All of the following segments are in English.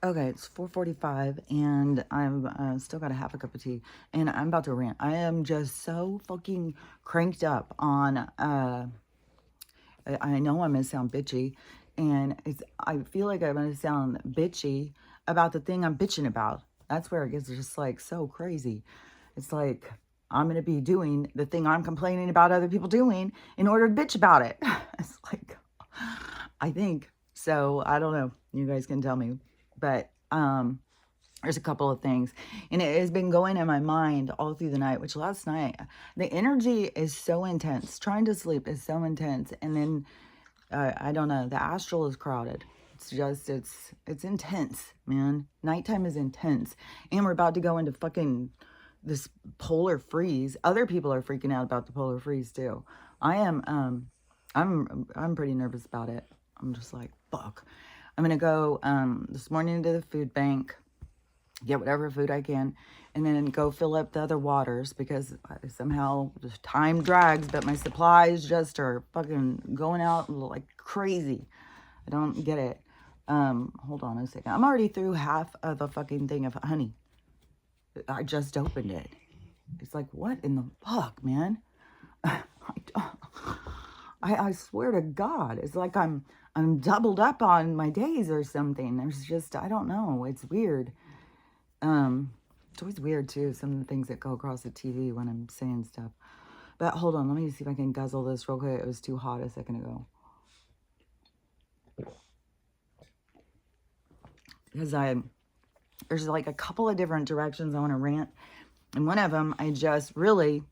Okay, it's 4:45 and I'm still got a half a cup of tea and I'm about to rant. I am just so fucking cranked up on I know I'm gonna sound bitchy and I feel like I'm gonna sound bitchy about the thing I'm bitching about. That's where it gets just like so crazy. It's like I'm gonna be doing the thing I'm complaining about other people doing in order to bitch about it. It's like I think so. I don't know. You guys can tell me, but there's a couple of things, and it has been going in my mind all through the night. Which last night, the energy is so intense. Trying to sleep is so intense, and then I don't know. The astral is crowded. It's just it's intense, man. Nighttime is intense, and we're about to go into fucking this polar freeze. Other people are freaking out about the polar freeze too. I am I'm pretty nervous about it. I'm just like, fuck. I'm gonna go this morning to the food bank, get whatever food I can, and then go fill up the other waters because somehow just time drags, but my supplies just are fucking going out like crazy. I don't get it. Hold on a second. I'm already through half of a fucking thing of honey. I just opened it. It's like, what in the fuck, man? I, I swear to God, it's like I'm doubled up on my days or something. There's just I don't know. It's weird. It's always weird too. Some of the things that go across the TV when I'm saying stuff. But hold on, let me see if I can guzzle this real quick. It was too hot a second ago. Because there's like a couple of different directions I want to rant. And one of them, I just really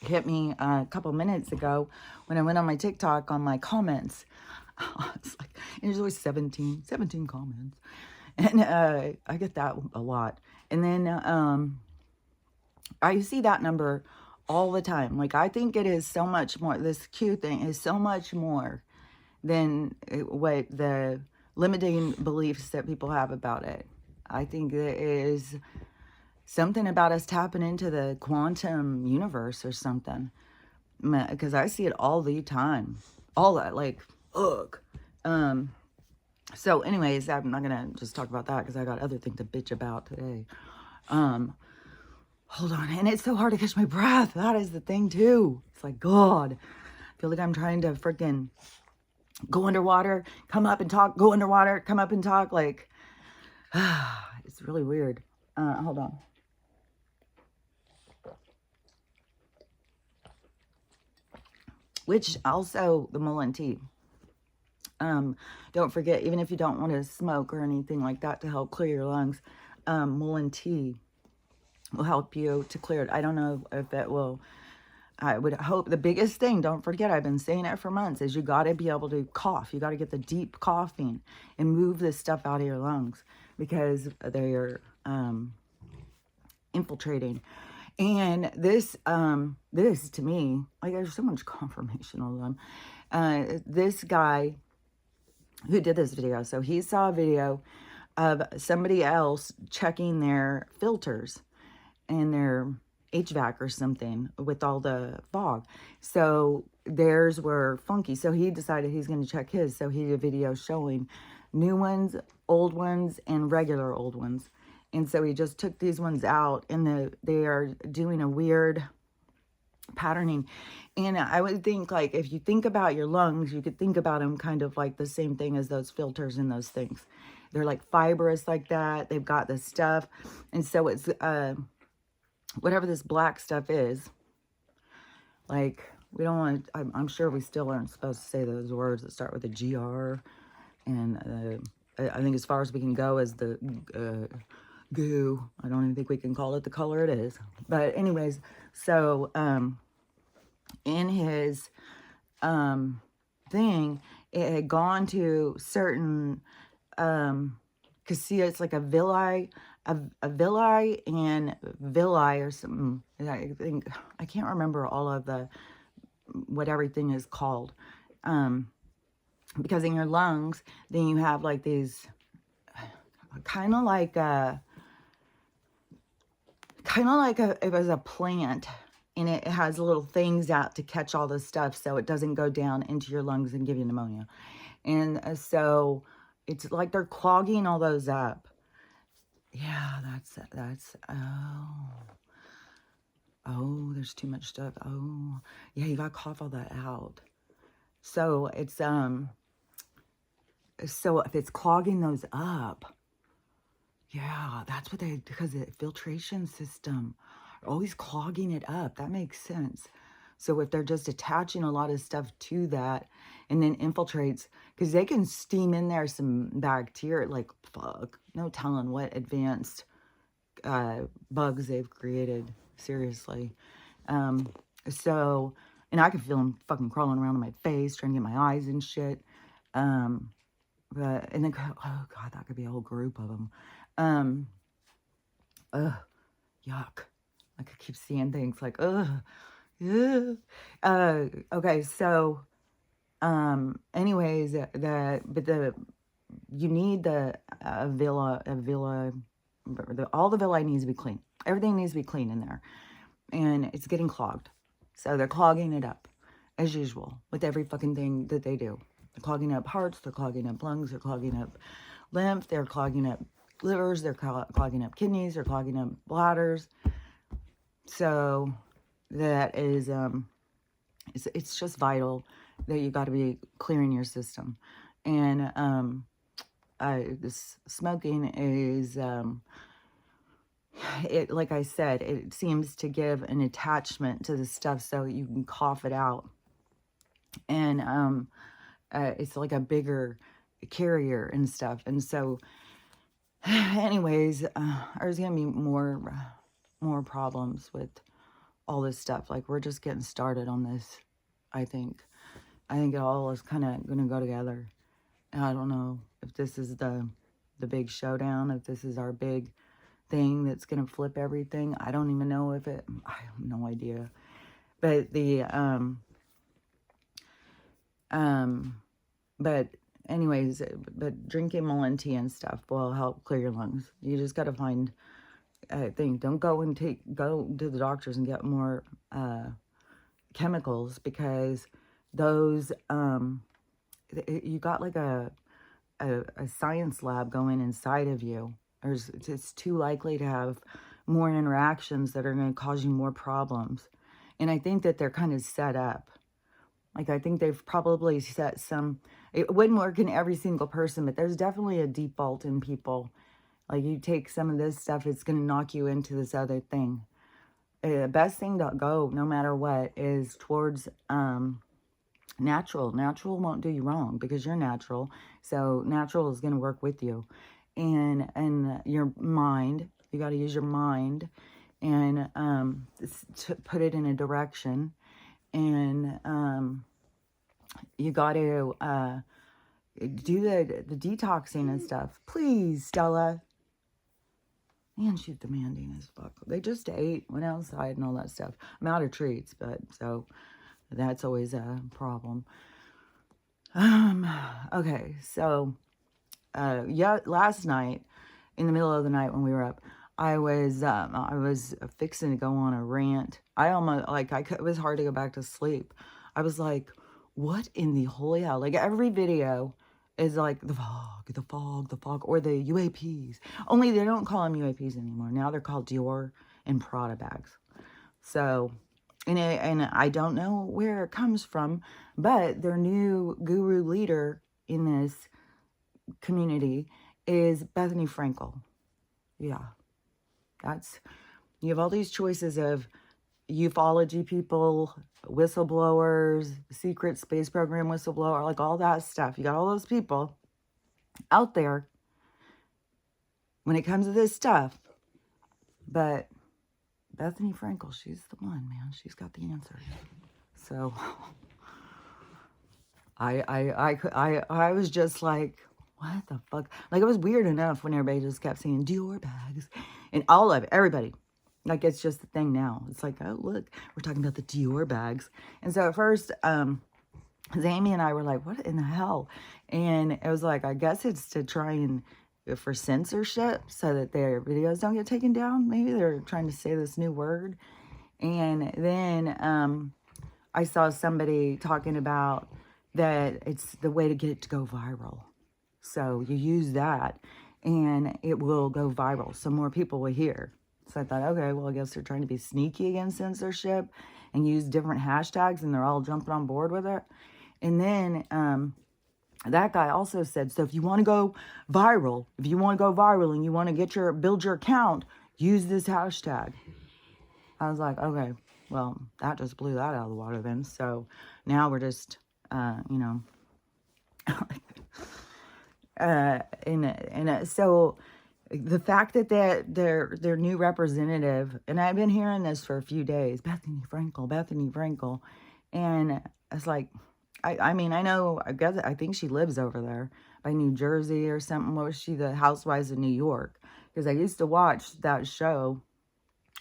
hit me a couple minutes ago when I went on my TikTok on my comments. It's like, and there's always 17 comments. And I get that a lot. And then I see that number all the time. Like, I think it is so much more, this Q thing is so much more than what the limiting beliefs that people have about it. I think there is something about us tapping into the quantum universe or something. Because I see it all the time. All that, like, ugh. So anyways, I'm not going to just talk about that because I got other things to bitch about today. Hold on. And it's so hard to catch my breath. That is the thing too. It's like, God, I feel like I'm trying to freaking go underwater, come up and talk, go underwater, come up and talk. Like, it's really weird. Hold on. Which also the Mullen tea. Don't forget, even if you don't want to smoke or anything like that to help clear your lungs, Mullen tea will help you to clear it. I don't know if it will. I would hope the biggest thing, don't forget, I've been saying it for months, is you got to be able to cough. You got to get the deep coughing and move this stuff out of your lungs because they're infiltrating. And this to me, like, there's so much confirmation on them. This guy who did this video, so he saw a video of somebody else checking their filters and their HVAC or something with all the fog. So theirs were funky. So he decided he's going to check his. So he did a video showing new ones, old ones, and regular old ones. And so he just took these ones out, and they are doing a weird patterning. And I would think, like, if you think about your lungs, you could think about them kind of like the same thing as those filters and those things. They're like fibrous like that. They've got this stuff. And so it's whatever this black stuff is, like, we don't want to, I'm sure we still aren't supposed to say those words that start with a GR. And I think as far as we can go as the goo, I don't even think we can call it the color it is. But anyways, so in his thing, it had gone to certain casilla. It's like a villi and villi or something. I think I can't remember all of the what everything is called. Because in your lungs, then you have like these kind of like it was a plant, and it has little things out to catch all this stuff so it doesn't go down into your lungs and give you pneumonia. And so It's like they're clogging all those up. Yeah, oh, there's too much stuff. Oh, yeah, you gotta cough all that out. So so if it's clogging those up, yeah, that's what because the filtration system, always clogging it up. That makes sense. So if they're just attaching a lot of stuff to that and then infiltrates, because they can steam in there some bacteria, like, fuck, no telling what advanced bugs they've created. Seriously. So, and I can feel them fucking crawling around in my face, trying to get my eyes and shit. But, and then, oh God, that could be a whole group of them. Ugh, yuck. Like I keep seeing things like, ugh, ugh. Okay, so, anyways, you need all the villi needs to be clean. Everything needs to be clean in there. And it's getting clogged. So they're clogging it up, as usual, with every fucking thing that they do. They're clogging up hearts, they're clogging up lungs, they're clogging up lymph, they're clogging up livers, they're clogging up kidneys, they're clogging up bladders. So that is, it's just vital that you got to be clearing your system. And this smoking is, like I said, it seems to give an attachment to the stuff so you can cough it out. And it's like a bigger carrier and stuff. And so, anyways, there's gonna be more problems with all this stuff. Like, we're just getting started on this. I think it all is kind of gonna go together. And I don't know if this is the big showdown, if this is our big thing that's gonna flip everything. I don't even know if it. I have no idea. But but anyways, but drinking Mullein tea and stuff will help clear your lungs. You just got to find a thing. Don't go to the doctors and get more chemicals, because those you got like a science lab going inside of you. It's too likely to have more interactions that are going to cause you more problems. And I think that they're kind of set up. Like, I think they've probably set some, it wouldn't work in every single person, but there's definitely a default in people. Like, you take some of this stuff, it's going to knock you into this other thing. The best thing to go, no matter what, is towards natural. Natural won't do you wrong because you're natural. So natural is going to work with you. And your mind, you got to use your mind and to put it in a direction. And you got to do the detoxing and stuff. Please, Stella. Man, she's demanding as fuck. They just ate, went outside and all that stuff. I'm out of treats, but so that's always a problem. Okay, so yeah, last night, in the middle of the night when we were up, I was fixing to go on a rant. I almost, like, it was hard to go back to sleep. I was like, what in the holy hell? Like, every video is like the fog, or the UAPs. Only they don't call them UAPs anymore. Now they're called Dior and Prada bags. So, and I don't know where it comes from, but their new guru leader in this community is Bethany Frankel. Yeah. You have all these choices of ufology people, whistleblowers, secret space program whistleblower, like all that stuff. You got all those people out there when it comes to this stuff. But Bethany Frankel, she's the one, man. She's got the answers. So I was just like, what the fuck? Like, it was weird enough when everybody just kept saying Dior bags and all of it, everybody. Like, it's just the thing now. It's like, oh, look, we're talking about the Dior bags. And so at first, Amy and I were like, what in the hell? And it was like, I guess it's to try and, for censorship, so that their videos don't get taken down. Maybe they're trying to say this new word. And then I saw somebody talking about that it's the way to get it to go viral. So you use that and it will go viral. So more people will hear. So I thought, okay, well, I guess they're trying to be sneaky against censorship and use different hashtags, and they're all jumping on board with it. And then that guy also said, so if you want to go viral, and you want to build your account, use this hashtag. I was like, okay, well, that just blew that out of the water then. So now we're just, so the fact that their new representative, and I've been hearing this for a few days, Bethany Frankel, and it's like, I mean, I think she lives over there by New Jersey or something. What was she, the Housewives of New York? Because I used to watch that show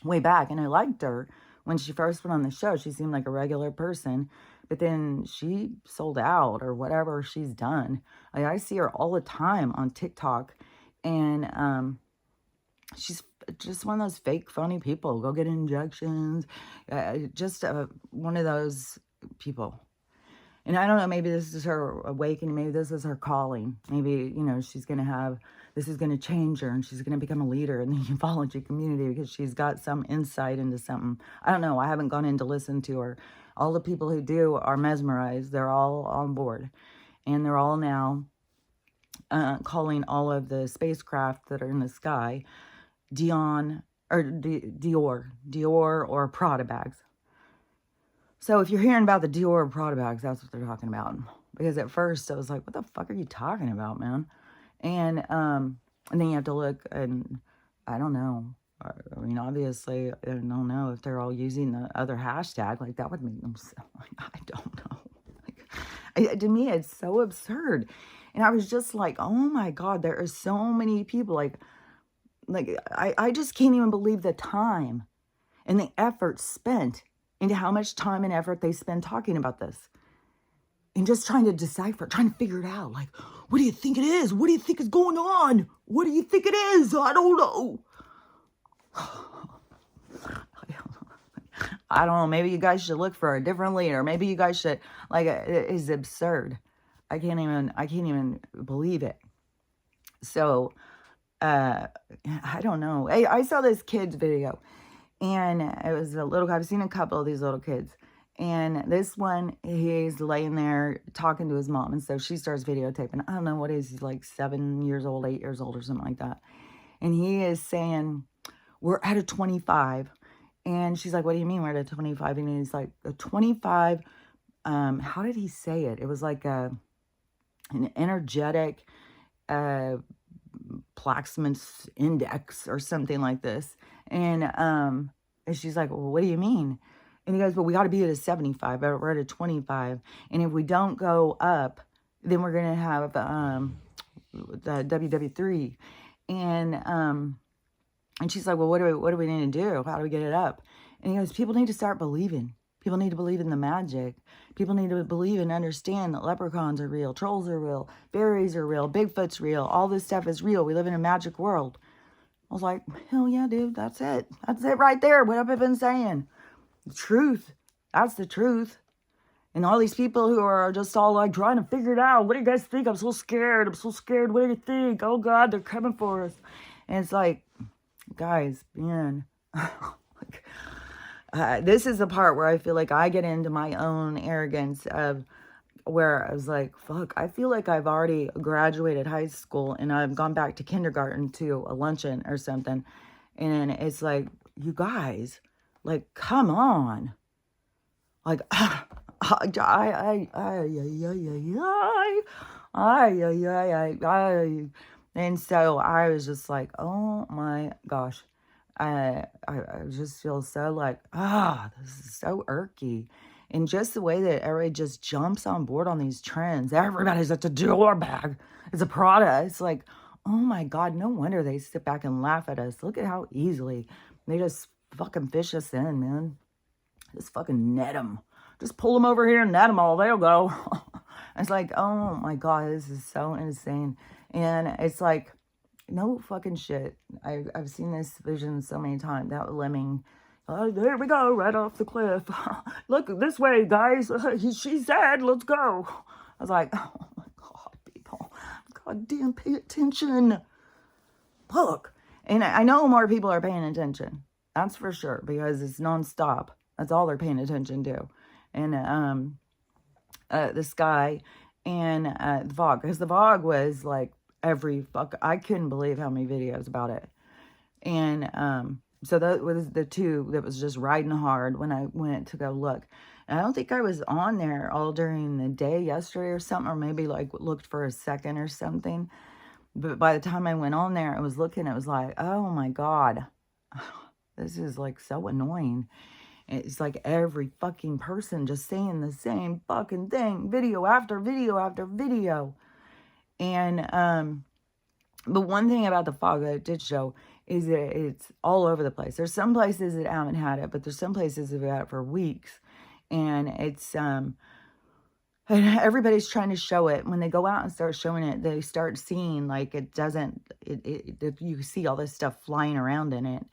way back, and I liked her when she first went on the show. She seemed like a regular person, but then she sold out or whatever she's done. Like, I see her all the time on TikTok, and she's just one of those fake, phony people. Go get injections. Just one of those people. And I don't know, maybe this is her awakening. Maybe this is her calling. Maybe, she's going to have, this is going to change her, and she's going to become a leader in the ufology community because she's got some insight into something. I don't know. I haven't gone in to listen to her. All the people who do are mesmerized. They're all on board. And they're all now calling all of the spacecraft that are in the sky Dior or Prada bags. So if you're hearing about the Dior or Prada bags, that's what they're talking about. Because at first I was like, what the fuck are you talking about, man? And then you have to look, and I don't know. I mean, obviously, I don't know if they're all using the other hashtag. Like, that would make them so, like, I don't know. To me, it's so absurd. And I was just like, oh my God, there are so many people. Like I just can't even believe the time and the effort spent into how much time and effort they spend talking about this. And just trying to decipher, trying to figure it out. Like, what do you think it is? What do you think is going on? What do you think it is? I don't know. I don't know. Maybe you guys should look for a different leader. Maybe you guys should, like, it is absurd. I can't even believe it. So, I don't know. I saw this kid's video, and it was a little, I've seen a couple of these little kids. And this one, he's laying there talking to his mom. And so she starts videotaping. I don't know what is, he's like 7 years old, 8 years old or something like that. And he is saying, we're at a 25. And she's like, what do you mean we're at a 25? And he's like, a 25, how did he say it? It was like an energetic Plaxman's index or something like this. And she's like, well, what do you mean? And he goes, well, we got to be at a 75, but we're at a 25. And if we don't go up, then we're going to have the WW3. And she's like, well, what do we need to do? How do we get it up? And he goes, people need to start believing. People need to believe in the magic. People need to believe and understand that leprechauns are real, trolls are real, fairies are real, Bigfoot's real. All this stuff is real. We live in a magic world. I was like, hell yeah, dude, that's it. That's it right there. What have I been saying? The truth. That's the truth. And all these people who are just all like trying to figure it out. What do you guys think? I'm so scared. I'm so scared. What do you think? Oh God, they're coming for us. And it's like, guys, man, this is the part where I feel like I get into my own arrogance of where I was like, fuck, I feel like I've already graduated high school and I've gone back to kindergarten to a luncheon or something. And it's like, you guys, like, come on. Like, and so I was just like, oh my gosh. I just feel so like, this is so irky. And just the way that everybody just jumps on board on these trends. Everybody's at the Dior bag. It's a Prada. It's like, oh my God, no wonder they sit back and laugh at us. Look at how easily they just fucking fish us in, man. Just fucking net them. Just pull them over here and net them all. They'll go. It's like, oh my God, this is so insane. And it's like, no fucking shit. I've seen this vision so many times. That lemming, there we go, right off the cliff. Look this way, guys. She said, let's go. I was like, oh my God, people. God damn, pay attention. Look. And I know more people are paying attention. That's for sure, because it's nonstop. That's all they're paying attention to. And the sky and the fog. Because the fog was like I couldn't believe how many videos about it. And so that was the two that was just riding hard when I went to go look. And I don't think I was on there all during the day yesterday or something, or maybe like looked for a second or something. But by the time I went on there, I was looking, it was like, oh my God, this is like so annoying. It's like every fucking person just saying the same fucking thing, video after video after video. And, but one thing about the fog that it did show is that it's all over the place. There's some places that haven't had it, but there's some places that have had it for weeks. And it's, and everybody's trying to show it. When they go out and start showing it, they start seeing like it doesn't, you see all this stuff flying around in it.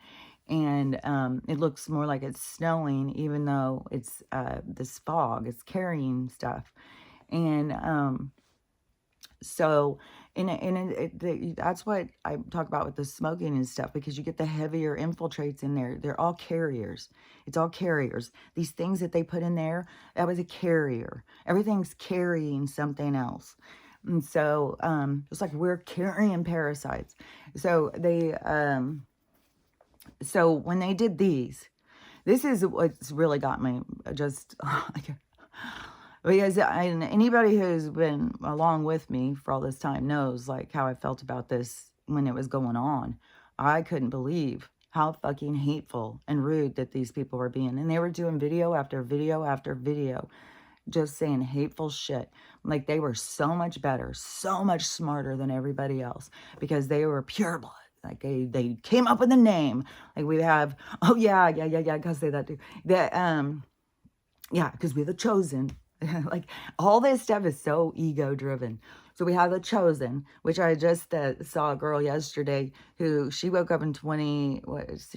And it looks more like it's snowing, even though it's this fog. It's carrying stuff. And so, that's what I talk about with the smoking and stuff, because you get the heavier infiltrates in there. They're all carriers. It's all carriers. These things that they put in there, that was a carrier. Everything's carrying something else. And so, it's like we're carrying parasites. So so when they did these, this is what's really got me just, because anybody who's been along with me for all this time knows like how I felt about this when it was going on. I couldn't believe how fucking hateful and rude that these people were being. And they were doing video after video after video, just saying hateful shit. Like they were so much better, so much smarter than everybody else, because they were pure blood. Like they came up with a name. Like we have, oh yeah, gotta say that too. That yeah, because we're the chosen. Like all this stuff is so ego driven. So we have the chosen, which I just saw a girl yesterday who she woke up in she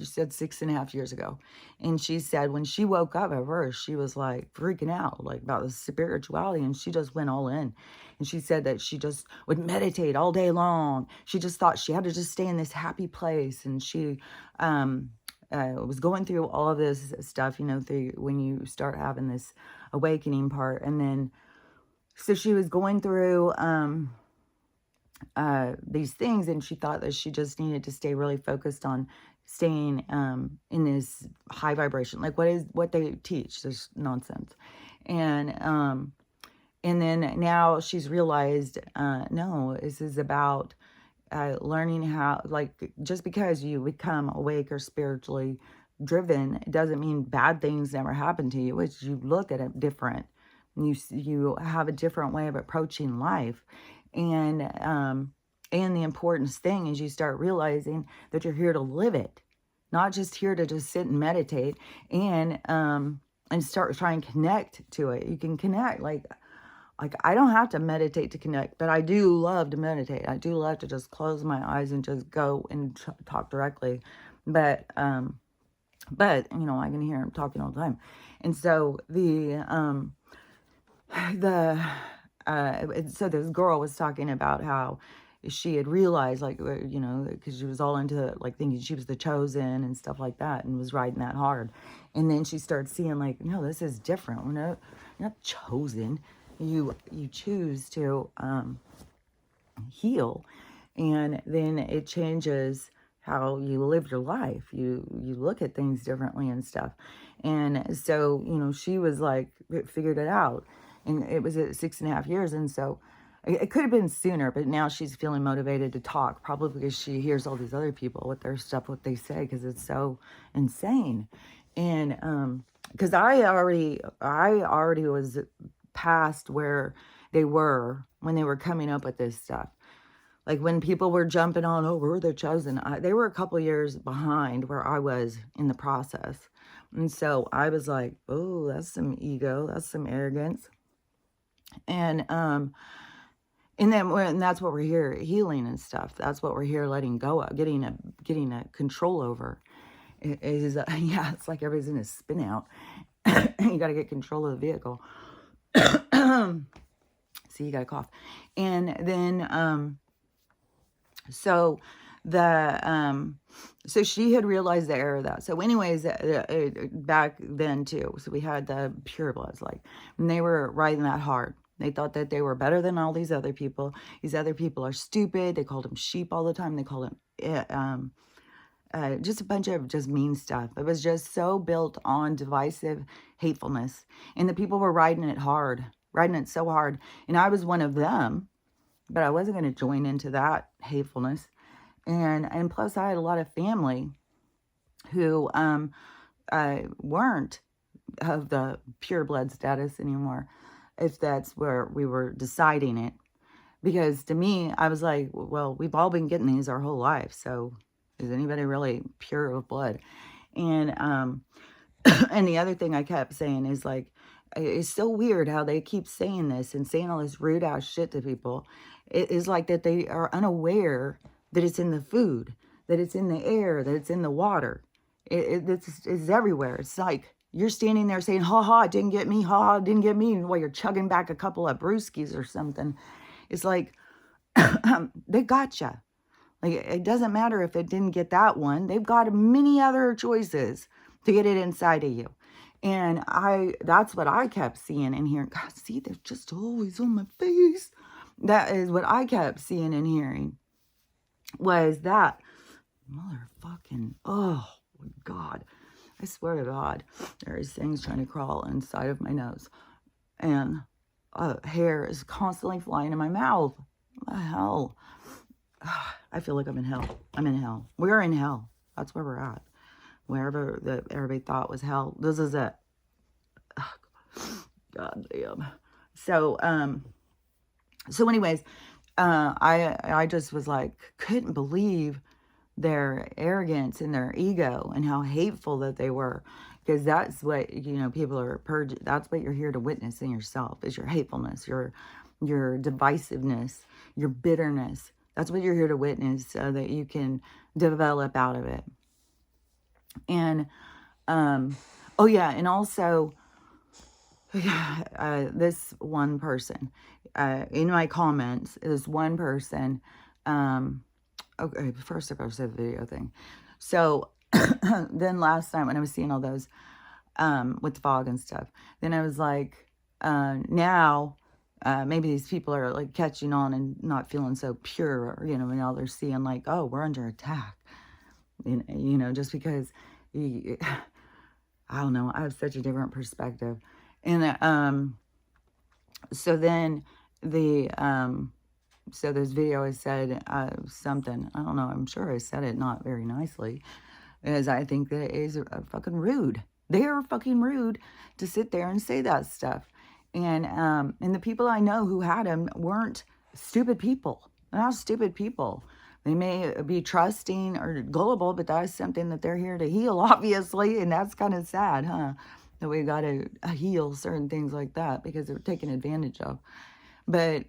said 6.5 years ago. And she said when she woke up at first, she was like freaking out, like about the spirituality, and she just went all in. And she said that she just would meditate all day long. She just thought she had to just stay in this happy place. And she was going through all of this stuff, you know, when you start having this awakening part. And then so she was going through these things, and she thought that she just needed to stay really focused on staying in this high vibration, like what they teach, this nonsense. And then now she's realized, no, this is about learning how, like, just because you become awake or spiritually driven, it doesn't mean bad things never happen to you. It's you look at it different. You have a different way of approaching life. And the important thing is you start realizing that you're here to live it, not just here to just sit and meditate and start trying to connect to it. You can connect, like I don't have to meditate to connect, but I do love to meditate. I do love to just close my eyes and just go and talk directly. But you know, I can hear him talking all the time. And so so this girl was talking about how she had realized, like, you know, because she was all into like thinking she was the chosen and stuff like that, and was riding that hard. And then she started seeing like, no, this is different. You're not chosen. You choose to heal, and then it changes how you live your life. You look at things differently and stuff. And so, you know, she was like, figured it out. And it was at 6.5 years. And so it could have been sooner, but now she's feeling motivated to talk, probably because she hears all these other people with their stuff, what they say, because it's so insane. And because I already was past where they were when they were coming up with this stuff. Like when people were jumping on, oh, we're the chosen, they were a couple years behind where I was in the process. And so I was like, oh, that's some ego, that's some arrogance. And that's what we're here, healing and stuff. That's what we're here letting go of, getting a control over. Yeah, it's like everybody's in a spin out. You got to get control of the vehicle. See, you got to cough. And then So so she had realized the error of that. So anyways, back then too, so we had the purebloods, like, and they were riding that hard. They thought that they were better than all these other people. These other people are stupid. They called them sheep all the time. They called them just a bunch of just mean stuff. It was just so built on divisive hatefulness. And the people were riding it hard, riding it so hard. And I was one of them, but I wasn't going to join into that hatefulness. And plus I had a lot of family who weren't of the pure blood status anymore, if that's where we were deciding it. Because to me, I was like, well, we've all been getting these our whole life, so is anybody really pure of blood? And and the other thing I kept saying is like, it's so weird how they keep saying this and saying all this rude ass shit to people. It is like that they are unaware that it's in the food, that it's in the air, that it's in the water. It's everywhere. It's like you're standing there saying, ha ha, it didn't get me, ha ha, it didn't get me, while you're chugging back a couple of brewskis or something. It's like, they gotcha. Like, it doesn't matter if it didn't get that one. They've got many other choices to get it inside of you. And that's what I kept seeing and hearing. God, see, they're just always on my face. That is what I kept seeing and hearing, was that motherfucking, oh my God. I swear to God, there's things trying to crawl inside of my nose. And hair is constantly flying in my mouth. What the hell? I feel like I'm in hell. I'm in hell. We're in hell. That's where we're at. Wherever that everybody thought was hell, this is it. God damn. So anyways, I just was like, couldn't believe their arrogance and their ego and how hateful that they were. Because that's what, people are purging. That's what you're here to witness in yourself, is your hatefulness, your divisiveness, your bitterness. That's what you're here to witness, so that you can develop out of it. And, oh yeah, and also, this one person, in my comments, this one person, okay, first I say the video thing. So, then last time when I was seeing all those, with the fog and stuff, then I was like, now, maybe these people are like catching on and not feeling so pure, or, now they're seeing like, oh, we're under attack, just because, I don't know, I have such a different perspective. And, so then so this video I said, something, I don't know, I'm sure I said it not very nicely, as I think that it is fucking rude. They are fucking rude to sit there and say that stuff. And the people I know who had them weren't stupid people. They're not stupid people. They may be trusting or gullible, but that's something that they're here to heal, obviously. And that's kind of sad, huh? That we got to heal certain things like that because they're taken advantage of. But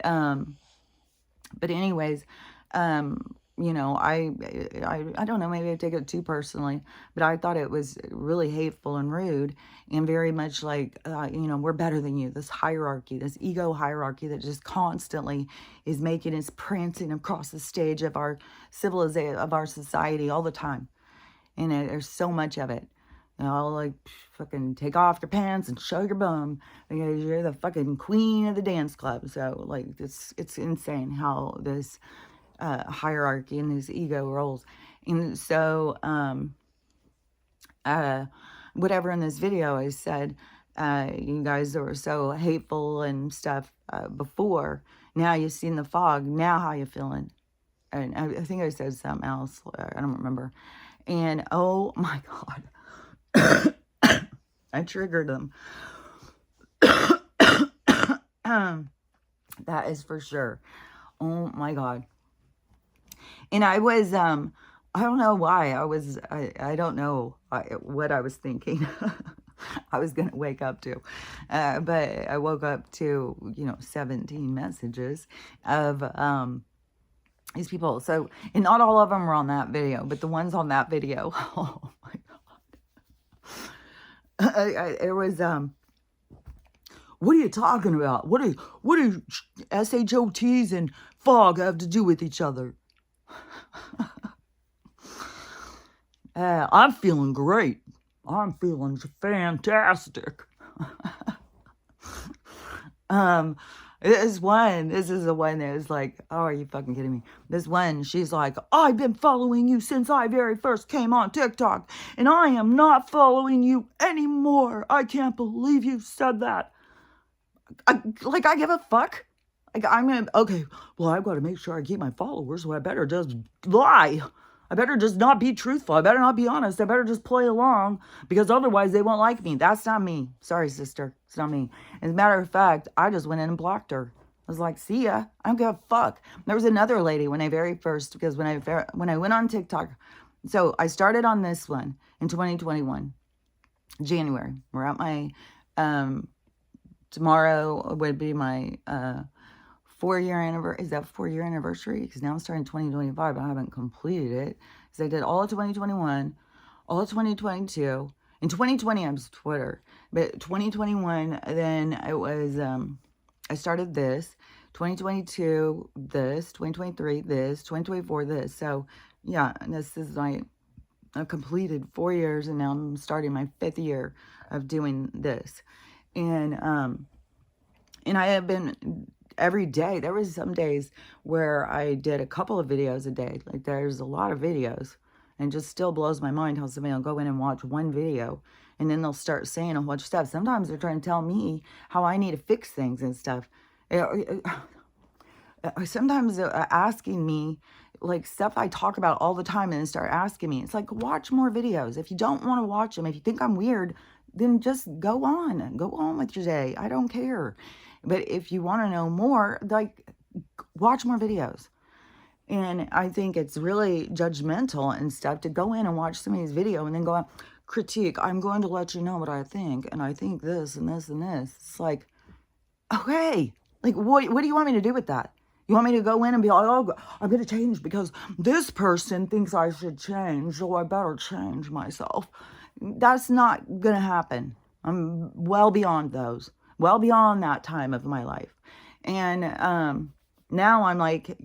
anyways, I don't know, maybe I take it too personally, but I thought it was really hateful and rude, and very much like, we're better than you. This hierarchy, this ego hierarchy that just constantly is making us prancing across the stage of our civilization, of our society all the time. And there's so much of it. Like, fucking take off your pants and show your bum because you're the fucking queen of the dance club. So, like, it's insane how this hierarchy and this ego rolls. And so, whatever in this video I said, you guys were so hateful and stuff before. Now you've seen the fog. Now how you feeling? And I think I said something else. I don't remember. And oh my God. I triggered them. That is for sure. Oh my God. And I was, I don't know why. I don't know what I was thinking. I was going to wake up to. But I woke up to, 17 messages of these people. So, and not all of them were on that video, but the ones on that video, oh my God. It was, what are you talking about? What do SHOTs and fog have to do with each other? I'm feeling great. I'm feeling fantastic. Um, this is the one that was like, oh, are you fucking kidding me? This one, she's like, I've been following you since I very first came on TikTok, and I am not following you anymore. I can't believe you said that. I give a fuck. Like, I'm gonna, okay, well, I've got to make sure I keep my followers, so I better just lie. I better just not be truthful. I better not be honest. I better just play along because otherwise they won't like me. That's not me. Sorry, sister. It's not me. As a matter of fact, I just went in and blocked her. I was like, see ya. I don't give a fuck. There was another lady when I very first, because when I went on TikTok, so I started on this one in 2021, January. We're at my, tomorrow would be my 4-year anniversary. Is that 4-year anniversary? Because now I'm starting 2025. I haven't completed it. Because I did all of 2021, all of 2022. In 2020, I was Twitter. But 2021, then it was, I started this. 2022, this. 2023, this. 2024, this. So, yeah, this is my, I completed 4 years, and now I'm starting my 5th year of doing this. And I have been every day. There was some days where I did a couple of videos a day. Like, there's a lot of videos, and it just still blows my mind how somebody will go in and watch one video, and then they'll start saying a whole bunch of stuff. Sometimes they're trying to tell me how I need to fix things and stuff. Sometimes they're asking me like stuff I talk about all the time, and then start asking me. It's like, watch more videos. If you don't want to watch them, if you think I'm weird, then just go on with your day. I don't care. But if you want to know more, like, watch more videos. And I think it's really judgmental and stuff to go in and watch somebody's video and then go, critique, I'm going to let you know what I think, and I think this and this and this. It's like, okay, like, what do you want me to do with that? You want me to go in and be like, oh, I'm going to change because this person thinks I should change, so I better change myself. That's not going to happen. I'm well beyond those. Well beyond that time of my life. And now I'm like,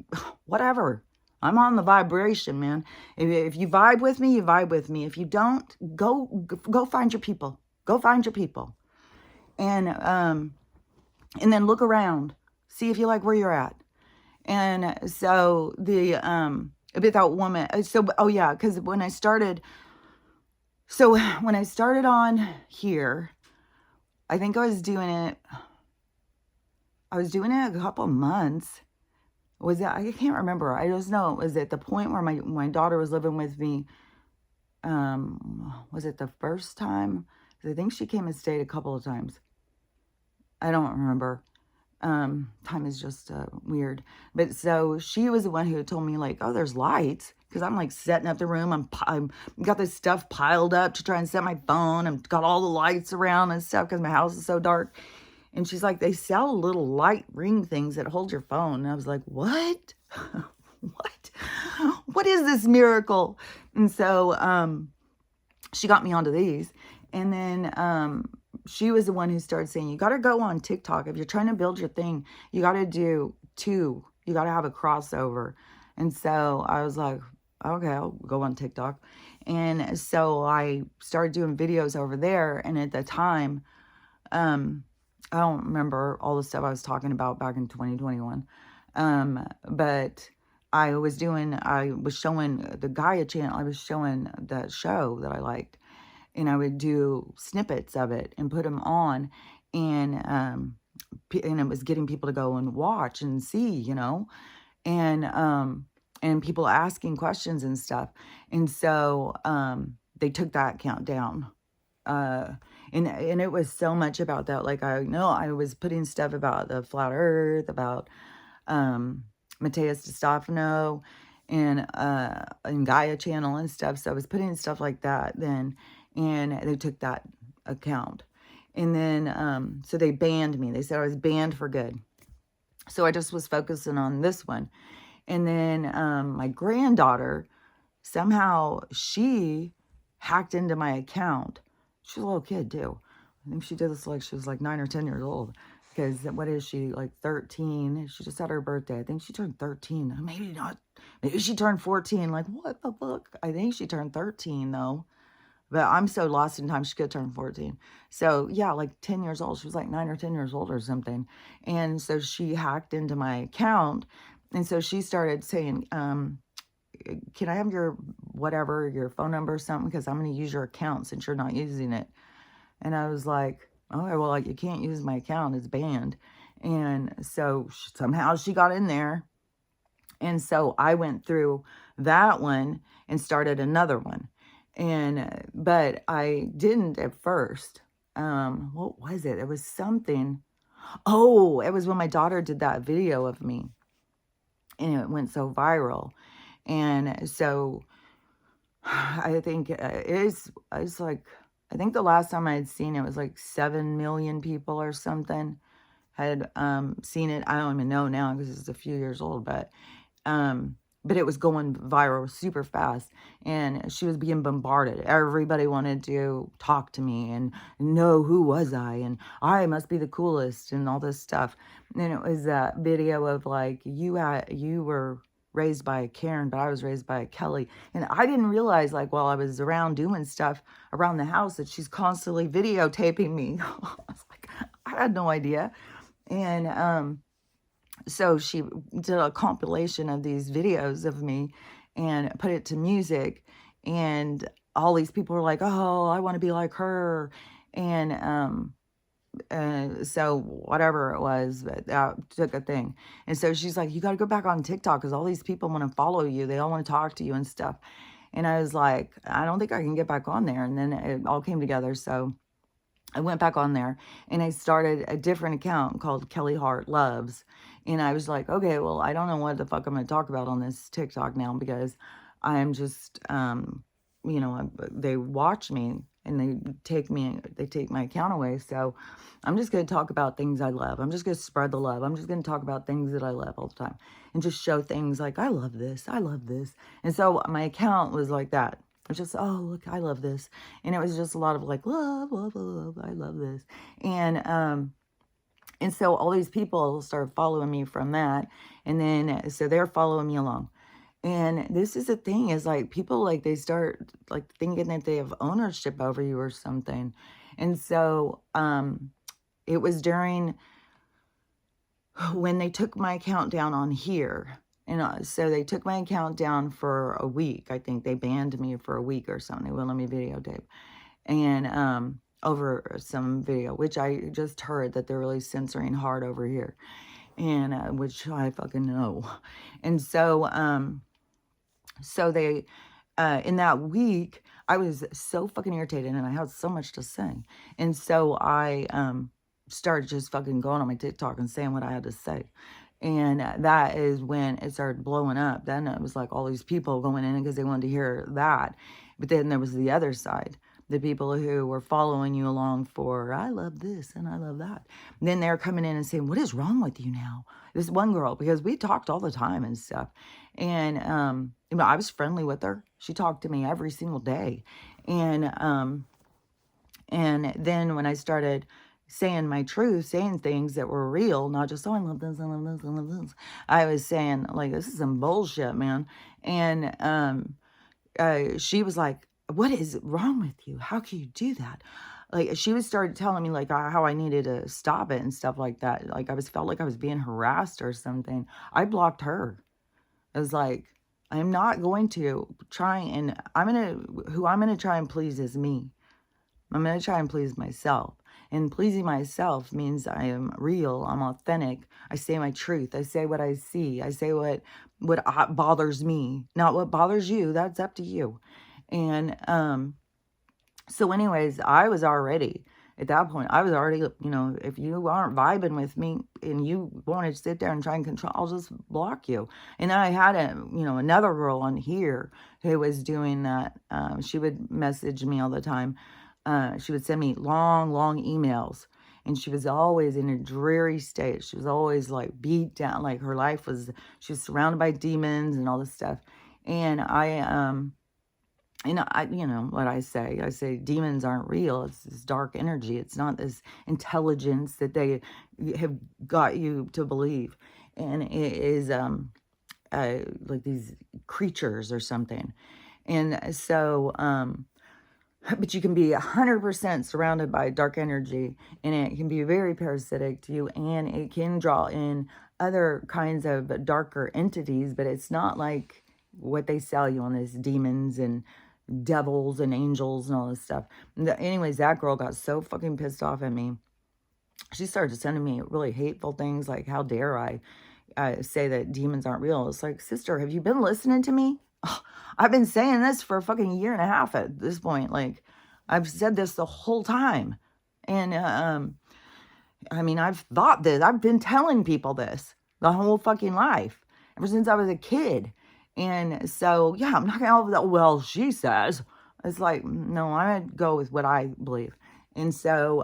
whatever. I'm on the vibration, man. If you vibe with me, you vibe with me. If you don't, go find your people. Go find your people. And then look around. See if you like where you're at. And so about that woman, so, oh yeah, because when I started on here, I think I was doing it a couple months. Was it, I can't remember. I just know it was at the point where my daughter was living with me. Was it the first time? I think she came and stayed a couple of times. I don't remember. Time is just weird. But so she was the one who told me, like, oh, there's lights. Because I'm like setting up the room. I'm got this stuff piled up to try and set my phone. I've got all the lights around and stuff because my house is so dark. And she's like, they sell little light ring things that hold your phone. And I was like, what? What is this miracle? And so she got me onto these. And then she was the one who started saying, you got to go on TikTok. If you're trying to build your thing, you got to do 2. You got to have a crossover. And so I was like, okay, I'll go on TikTok. And so I started doing videos over there. And at the time, I don't remember all the stuff I was talking about back in 2021. But I was showing the Gaia channel. I was showing that show that I liked. And I would do snippets of it and put them on. And it was getting people to go and watch and see, you know. And people asking questions and stuff. And so they took that account down. And it was so much about that. Like, I know I was putting stuff about the flat earth, about Mateus DeStefano and Gaia channel and stuff. So I was putting stuff like that then, and they took that account. And then, so they banned me. They said I was banned for good. So I just was focusing on this one. And then my granddaughter, somehow she hacked into my account. She's a little kid too. I think she did this like she was like 9 or 10 years old. because what is she, like 13? She just had her birthday. I think she turned 13. Maybe not. Maybe she turned 14. Like, what the fuck? I think she turned 13, though. But I'm so lost in time, she could turn 14. So, yeah, like 10 years old. She was like 9 or 10 years old or something. And so she hacked into my account. And so she started saying, can I have your whatever, your phone number or something? Because I'm going to use your account since you're not using it. And I was like, okay, well, like, you can't use my account. It's banned. And so somehow she got in there. And so I went through that one and started another one. And, but I didn't at first. What was it? It was something. Oh, it was when my daughter did that video of me and it went so viral. And so I think it's like, I think the last time I had seen it was like 7 million people or something had seen it. I don't even know now because it's a few years old, but it was going viral super fast and she was being bombarded. Everybody wanted to talk to me and know who was I and I must be the coolest and all this stuff. And it was that video of like, you were raised by a Karen, but I was raised by a Kelly. And I didn't realize, like, while I was around doing stuff around the house, that she's constantly videotaping me. I was like, I had no idea. And so she did a compilation of these videos of me and put it to music. And all these people were like, oh, I want to be like her. And so whatever it was, but that took a thing. And so she's like, you got to go back on TikTok because all these people want to follow you. They all want to talk to you and stuff. And I was like, I don't think I can get back on there. And then it all came together. So I went back on there and I started a different account called Kelly Hart Loves. And I was like, okay, well, I don't know what the fuck I'm going to talk about on this TikTok now because I'm just, they watch me and they take my account away. So I'm just going to talk about things I love. I'm just going to spread the love. I'm just going to talk about things that I love all the time and just show things like, I love this. I love this. And so my account was like that. It's just, oh, look, I love this. And it was just a lot of like, love, love, love, I love this. And so all these people started following me from that. And then, so they're following me along. And this is the thing is like people like they start like thinking that they have ownership over you or something. And so it was during when they took my account down on here. And so they took my account down for a week. I think they banned me for a week or something. They wouldn't let me videotape. And over some video, which I just heard that they're really censoring hard over here. And which I fucking know. And so so they, in that week, I was so fucking irritated and I had so much to say. And so I started just fucking going on my TikTok and saying what I had to say. And that is when it started blowing up. Then it was like all these people going in because they wanted to hear that. But then there was the other side. The people who were following you along for, I love this and I love that. And then they're coming in and saying, what is wrong with you now? This one girl, because we talked all the time and stuff. And I was friendly with her. She talked to me every single day. And then when I started saying my truth, saying things that were real, not just, oh, I love this, I love this, I love this. I was saying, like, this is some bullshit, man. And she was like, what is wrong with you? How can you do that? Like, she was started telling me, like, how I needed to stop it and stuff like that. Like, felt like I was being harassed or something. I blocked her. I was like, I'm not going to try and, who I'm going to try and please is me. I'm going to try and please myself. And pleasing myself means I am real. I'm authentic. I say my truth. I say what I see. I say what bothers me, not what bothers you. That's up to you. And so anyways, I was already, at that point, I was already, if you aren't vibing with me and you want to sit there and try and control, I'll just block you. And I had another girl on here who was doing that. She would message me all the time. She would send me long, long emails. And she was always in a dreary state. She was always like beat down. Like her life was, she was surrounded by demons and all this stuff. And And you know what I say demons aren't real. It's this dark energy. It's not this intelligence that they have got you to believe. And it is, like these creatures or something. And so, but you can be 100% surrounded by dark energy, and it can be very parasitic to you, and it can draw in other kinds of darker entities, but it's not like what they sell you on this demons and devils and angels and all this stuff. Anyways, that girl got so fucking pissed off at me. She started sending me really hateful things like, how dare I say that demons aren't real? It's like, sister, have you been listening to me? I've been saying this for a fucking year and a half at this point. Like, I've said this the whole time. And, I mean, I've thought this. I've been telling people this the whole fucking life, ever since I was a kid. And so, yeah, I'm not going to that. Well, she says. It's like, no, I'm going to go with what I believe. And so,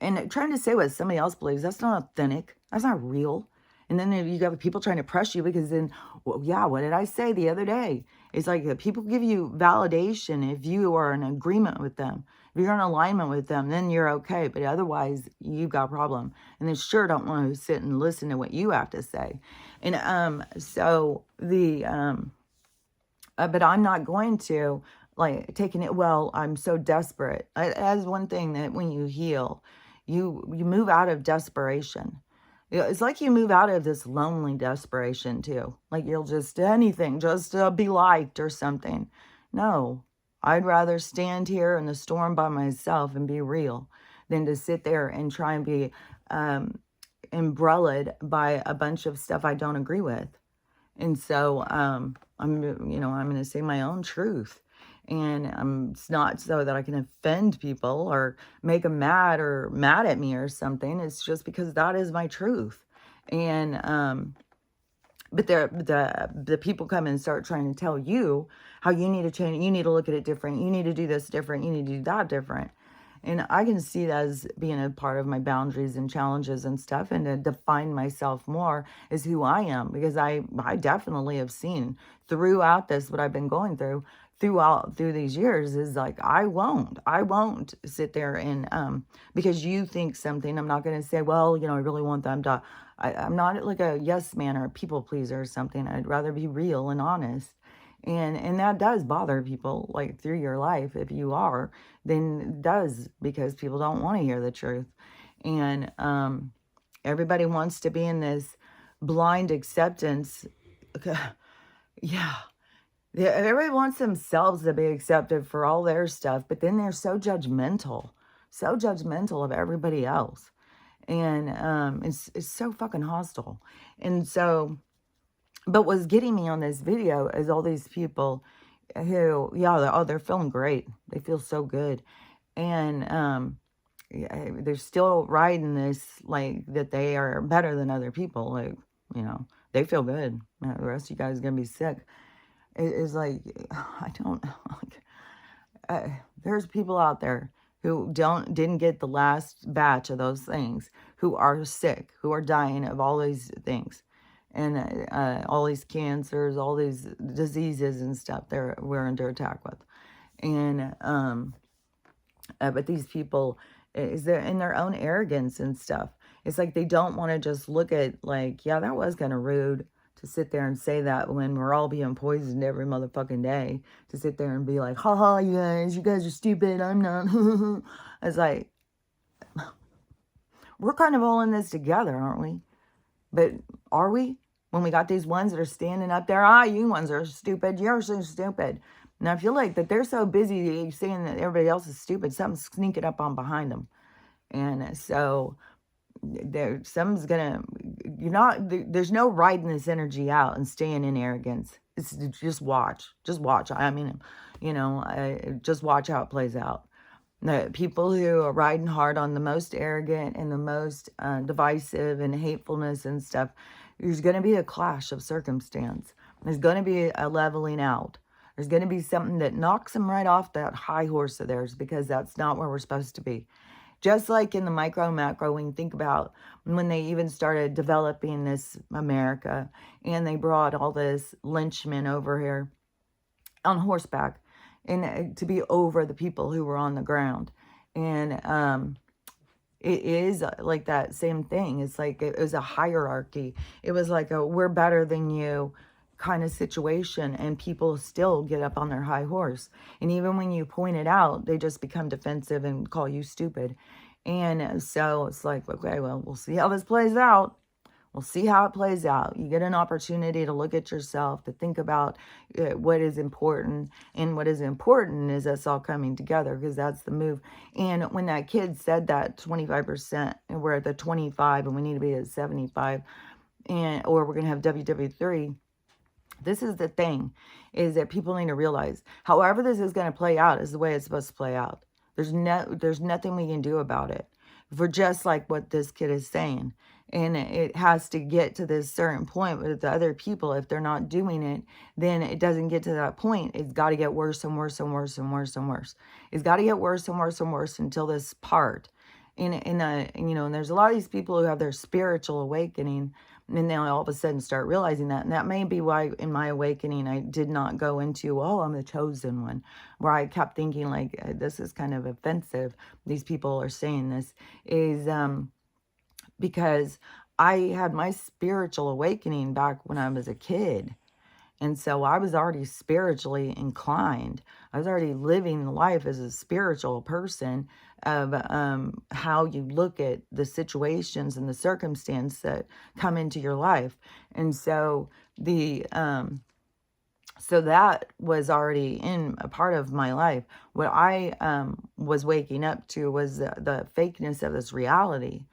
and trying to say what somebody else believes, that's not authentic. That's not real. And then you got people trying to press you because then, well, yeah, what did I say the other day? It's like people give you validation if you are in agreement with them. If you're in alignment with them, then you're okay. But otherwise, you've got a problem. And they sure don't want to sit and listen to what you have to say. And so but I'm not going to like taking it, well, I'm so desperate. As one thing that when you heal, you move out of desperation. It's like you move out of this lonely desperation too. Like you'll just anything, just be liked or something. No, I'd rather stand here in the storm by myself and be real than to sit there and try and be umbrellaed by a bunch of stuff I don't agree with. And so I'm going to say my own truth. And it's not so that I can offend people or make them mad or mad at me or something. It's just because that is my truth. And but the people come and start trying to tell you how you need to change. You need to look at it different. You need to do this different. You need to do that different. And I can see that as being a part of my boundaries and challenges and stuff, and to define myself more as who I am, because I definitely have seen throughout this, what I've been going through these years is like, I won't sit there and, because you think something, I'm not going to say, well, I really want them to, I'm not like a yes man or a people pleaser or something. I'd rather be real and honest. And that does bother people like through your life. If you are, then it does, because people don't want to hear the truth. And everybody wants to be in this blind acceptance. Yeah. Everybody wants themselves to be accepted for all their stuff, but then they're so judgmental of everybody else. And it's so fucking hostile. And so, but what's getting me on this video is all these people who, yeah, they're feeling great. They feel so good. And they're still riding this, like, that they are better than other people. Like, they feel good. The rest of you guys are going to be sick. It's like, I don't like, there's people out there who didn't get the last batch of those things, who are sick, who are dying of all these things, and all these cancers, all these diseases and stuff we're under attack with. And but these people, is there in their own arrogance and stuff, it's like they don't want to just look at, like, yeah, that was kind of rude to sit there and say that when we're all being poisoned every motherfucking day, to sit there and be like, haha, you guys are stupid, I'm not. It's like, we're kind of all in this together, aren't we? But are we? When we got these ones that are standing up there, you ones are stupid, you're so stupid. And I feel like that they're so busy saying that everybody else is stupid, something's sneaking up on behind them. And so there's no riding this energy out and staying in arrogance. It's just watch. I mean, just watch how it plays out. The people who are riding hard on the most arrogant and the most divisive and hatefulness and stuff, there's going to be a clash of circumstance. There's going to be a leveling out. There's going to be something that knocks them right off that high horse of theirs, because that's not where we're supposed to be. Just like in the micro macro, when you think about when they even started developing this America, and they brought all this lynchmen over here, on horseback, and to be over the people who were on the ground. And it is like that same thing. It's like it was a hierarchy. It was like a we're better than you kind of situation, and people still get up on their high horse. And even when you point it out, they just become defensive and call you stupid. And so it's like, okay, well, we'll see how this plays out. We'll see how it plays out. You get an opportunity to look at yourself, to think about what is important. And what is important is us all coming together, because that's the move. And when that kid said that 25%, and we're at the 25 and we need to be at 75, or we're going to have WW3, this is the thing, is that people need to realize, however this is going to play out is the way it's supposed to play out. There's nothing we can do about it. For just like what this kid is saying. And it has to get to this certain point with the other people. If they're not doing it, then it doesn't get to that point. It's got to get worse and worse and worse and worse and worse. It's got to get worse and worse and worse until this part. And there's a lot of these people who have their spiritual awakening, and they all of a sudden start realizing that. And that may be why in my awakening, I did not go into, oh, I'm the chosen one, where I kept thinking like, this is kind of offensive. These people are saying this is, because I had my spiritual awakening back when I was a kid. And so I was already spiritually inclined. I was already living life as a spiritual person, of how you look at the situations and the circumstance that come into your life. And so so that was already in a part of my life. What I was waking up to was the fakeness of this reality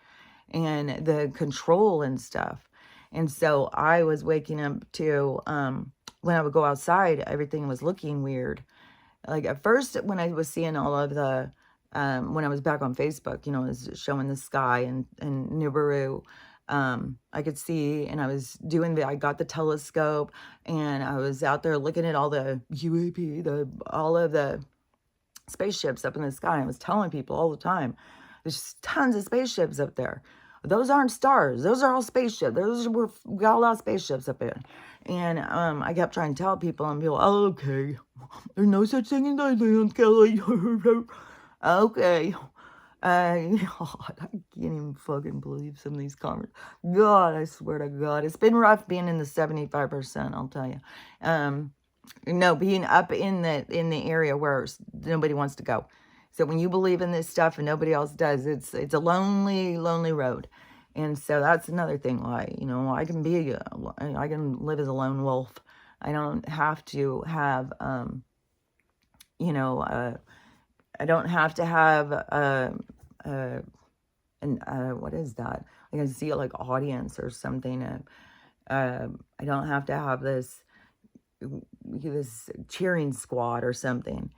and the control and stuff. And so I was waking up to, when I would go outside, everything was looking weird. Like at first, when I was seeing all of the, when I was back on Facebook, it was showing the sky and Nibiru, I could see, and I got the telescope, and I was out there looking at all the UAP, all of the spaceships up in the sky. I was telling people all the time, there's tons of spaceships up there. Those aren't stars. Those are all spaceships. We got a lot of spaceships up there. And I kept trying to tell people, and people, oh, okay, there's no such thing as aliens, Kelly. Okay. God, I can't even fucking believe some of these comments. God, I swear to God, it's been rough being in the 75%. I'll tell you. Being up in the area where nobody wants to go. So when you believe in this stuff and nobody else does, it's a lonely, lonely road. And so that's another thing why, I can live as a lone wolf. I don't have to have, I don't have to have, what is that? I can see like audience or something. I don't have to have this cheering squad or something,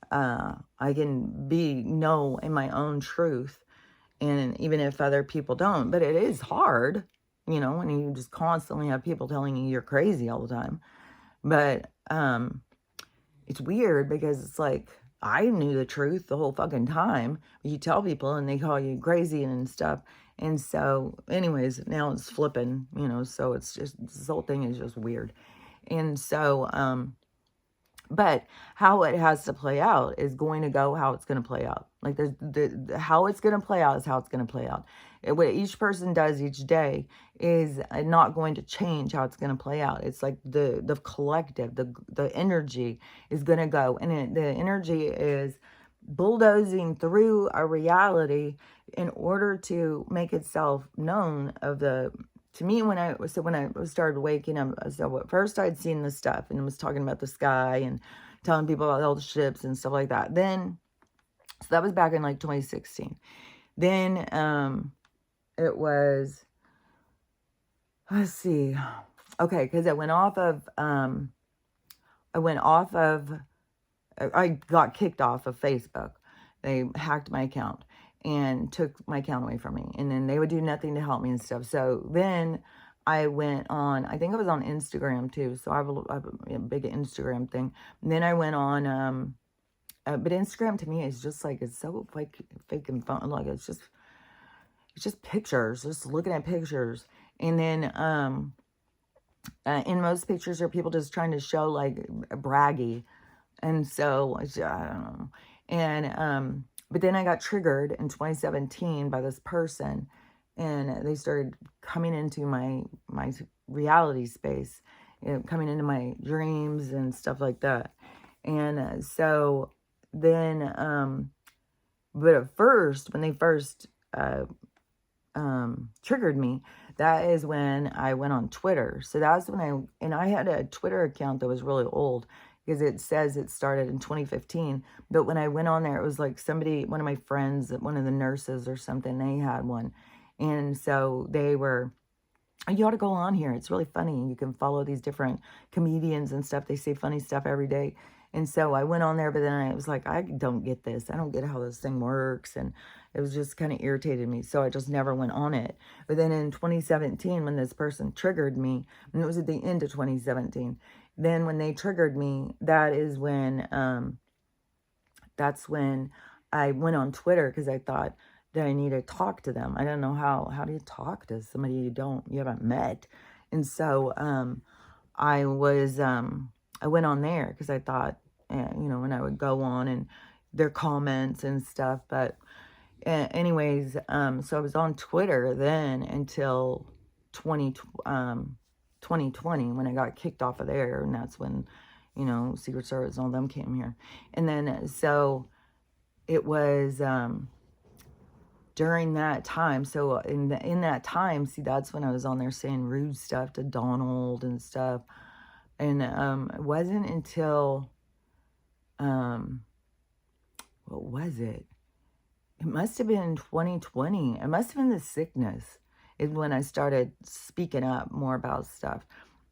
I can know in my own truth, and even if other people don't. But it is hard, when you just constantly have people telling you you're crazy all the time. But it's weird, because it's like, I knew the truth the whole fucking time. You tell people and they call you crazy and stuff. And so anyways, now it's flipping, so it's just, this whole thing is just weird. And so, but how it has to play out is going to go how it's going to play out. Like how it's going to play out is how it's going to play out. What each person does each day is not going to change how it's going to play out. It's like the collective, the energy is going to go. And the energy is bulldozing through a reality in order to make itself known to me, when I started waking up, so at first I'd seen this stuff and was talking about the sky and telling people about all the ships and stuff like that. Then, so that was back in like 2016. Then, it was, let's see. Okay. Cause I got kicked off of Facebook. They hacked my account and took my account away from me. And then they would do nothing to help me and stuff. So then I went on, I think I was on Instagram too. So I have a big Instagram thing. And then I went on, but Instagram to me is just like, it's so fake and fun. Like, it's just pictures, just looking at pictures. And then, in most pictures are people just trying to show like braggy. And so I don't know. And but then I got triggered in 2017 by this person, and they started coming into my reality space, coming into my dreams and stuff like that. And so then but at first, when they first triggered me, that is when I went on Twitter. So that's when I had a Twitter account that was really old, because it says it started in 2015. But when I went on there, it was like somebody, one of my friends, one of the nurses or something, they had one. And so they were, you ought to go on here. It's really funny. You can follow these different comedians and stuff. They say funny stuff every day. And so I went on there, but then I was like, I don't get this. I don't get how this thing works. And it was just kind of irritated me. So I just never went on it. But then in 2017, when this person triggered me, and it was at the end of 2017, then when they triggered me, that's when I went on Twitter, because I thought that I need to talk to them. I don't know how do you talk to somebody you haven't met. And so I went on there because I thought, when I would go on and their comments and stuff. But anyways, so I was on Twitter then until 2020, when I got kicked off of there. And that's when, Secret Service and all them came here. And then, so it was during that time. So in that time, see, that's when I was on there saying rude stuff to Donald and stuff. And it wasn't until, what was it? It must have been 2020. It must have been the sickness is when I started speaking up more about stuff.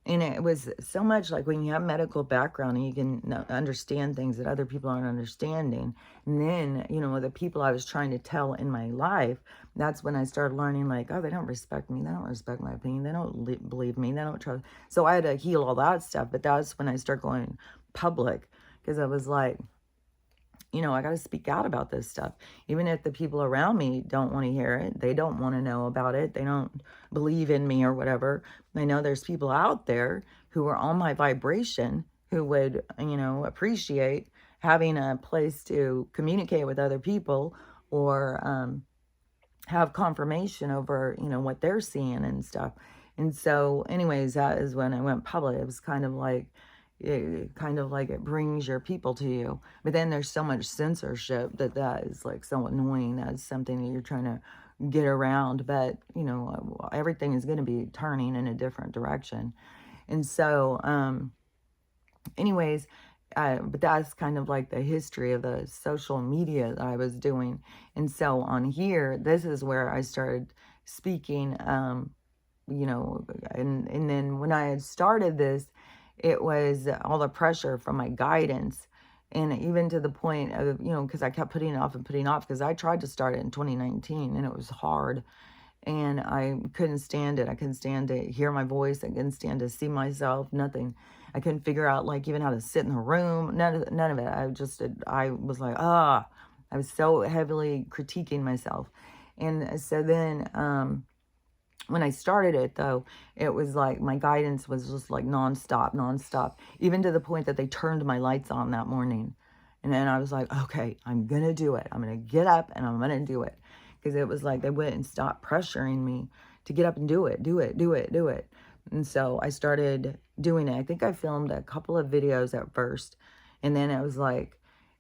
And it was so much like when you have medical background and you can understand things that other people aren't understanding. And then, the people I was trying to tell in my life, that's when I started learning like, oh, they don't respect me. They don't respect my opinion. They don't believe me. They don't trust. So I had to heal all that stuff. But that's when I started going public, because I was like, I got to speak out about this stuff. Even if the people around me don't want to hear it, they don't want to know about it, they don't believe in me or whatever. I know there's people out there who are on my vibration who would, appreciate having a place to communicate with other people, or have confirmation over, what they're seeing and stuff. And so anyways, that is when I went public. It was kind of like it brings your people to you. But then there's so much censorship that is like so annoying. That's something that you're trying to get around. But, everything is going to be turning in a different direction. And so, anyways, but that's kind of like the history of the social media that I was doing. And so on here, this is where I started speaking, and then when I had started this, it was all the pressure from my guidance. And even to the point of, because I kept putting it off and putting it off, because I tried to start it in 2019 and it was hard. And I couldn't stand it. I couldn't stand to hear my voice. I couldn't stand to see myself. Nothing. I couldn't figure out like even how to sit in a room. None of it. I was like, I was so heavily critiquing myself. And so then, when I started it, though, it was like my guidance was just like nonstop, even to the point that they turned my lights on that morning. And then I was like, okay, I'm going to do it. I'm going to get up and I'm going to do it. Because it was like they wouldn't stop pressuring me to get up and do it. And so I started doing it. I think I filmed a couple of videos at first. And then it was like,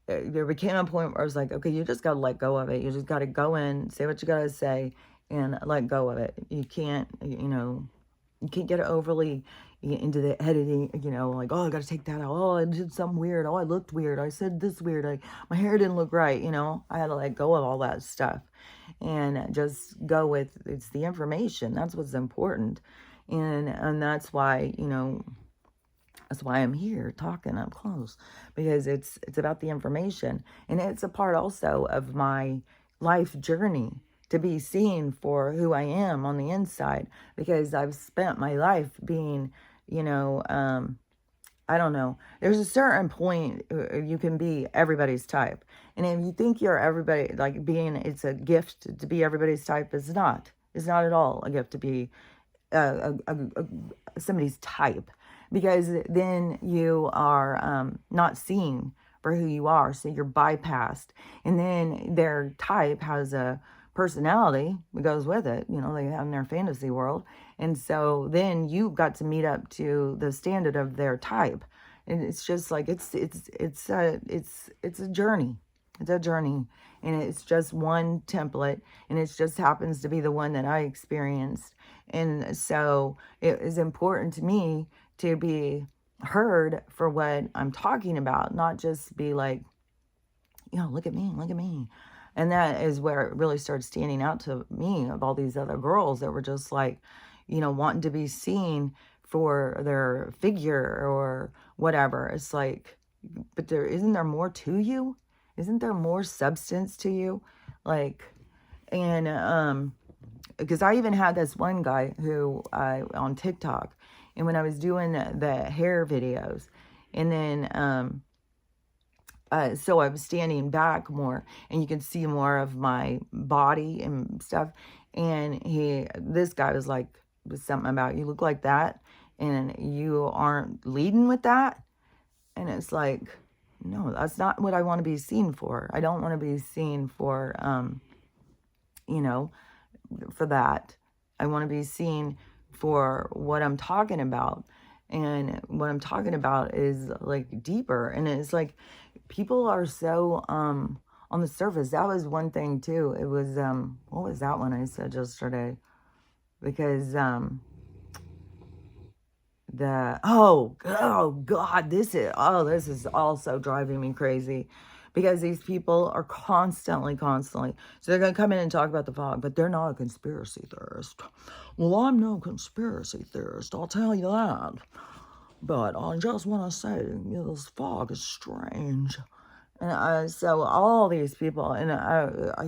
there became a point where I was like, okay, you just got to let go of it. You just got to go in, say what you got to say, and let go of it. You can't, you can't get overly into the editing, like, oh, I got to take that out. Oh, I did something weird. Oh, I looked weird. I said this weird. My hair didn't look right. I had to let go of all that stuff and just go with, it's the information. That's what's important. And that's why, that's why I'm here talking up close, because it's about the information. And it's a part also of my life journey to be seen for who I am on the inside, because I've spent my life being, I don't know. There's a certain point you can be everybody's type. And if you think you're everybody, like it's a gift to be everybody's type, it's not. It's not at all a gift to be somebody's type, because then you are not seen for who you are, so you're bypassed. And then their type has a personality that goes with it, they have in their fantasy world. And so then you got to meet up to the standard of their type. And it's just like it's a journey. It's a journey, and it's just one template, and it just happens to be the one that I experienced. And so it is important to me to be heard for what I'm talking about, not just be like, look at me, look at me. And that is where it really started standing out to me, of all these other girls that were just like, wanting to be seen for their figure or whatever. It's like, but isn't there more to you? Isn't there more substance to you? Like, and because I even had this one guy who on TikTok, and when I was doing the hair videos, and then so I was standing back more, and you can see more of my body and stuff. And this guy was like, something about, you look like that, and you aren't leading with that. And it's like, no, that's not what I want to be seen for. I don't want to be seen for, for that. I want to be seen for what I'm talking about. And what I'm talking about is like deeper. And it's like, people are so, on the surface. That was one thing too. It was, what was that one I said yesterday? Because, oh God, this is also driving me crazy, because these people are constantly, so they're going to come in and talk about the fog, but they're not a conspiracy theorist. Well, I'm no conspiracy theorist, I'll tell you that, but I just want to say, this fog is strange. And so all these people, and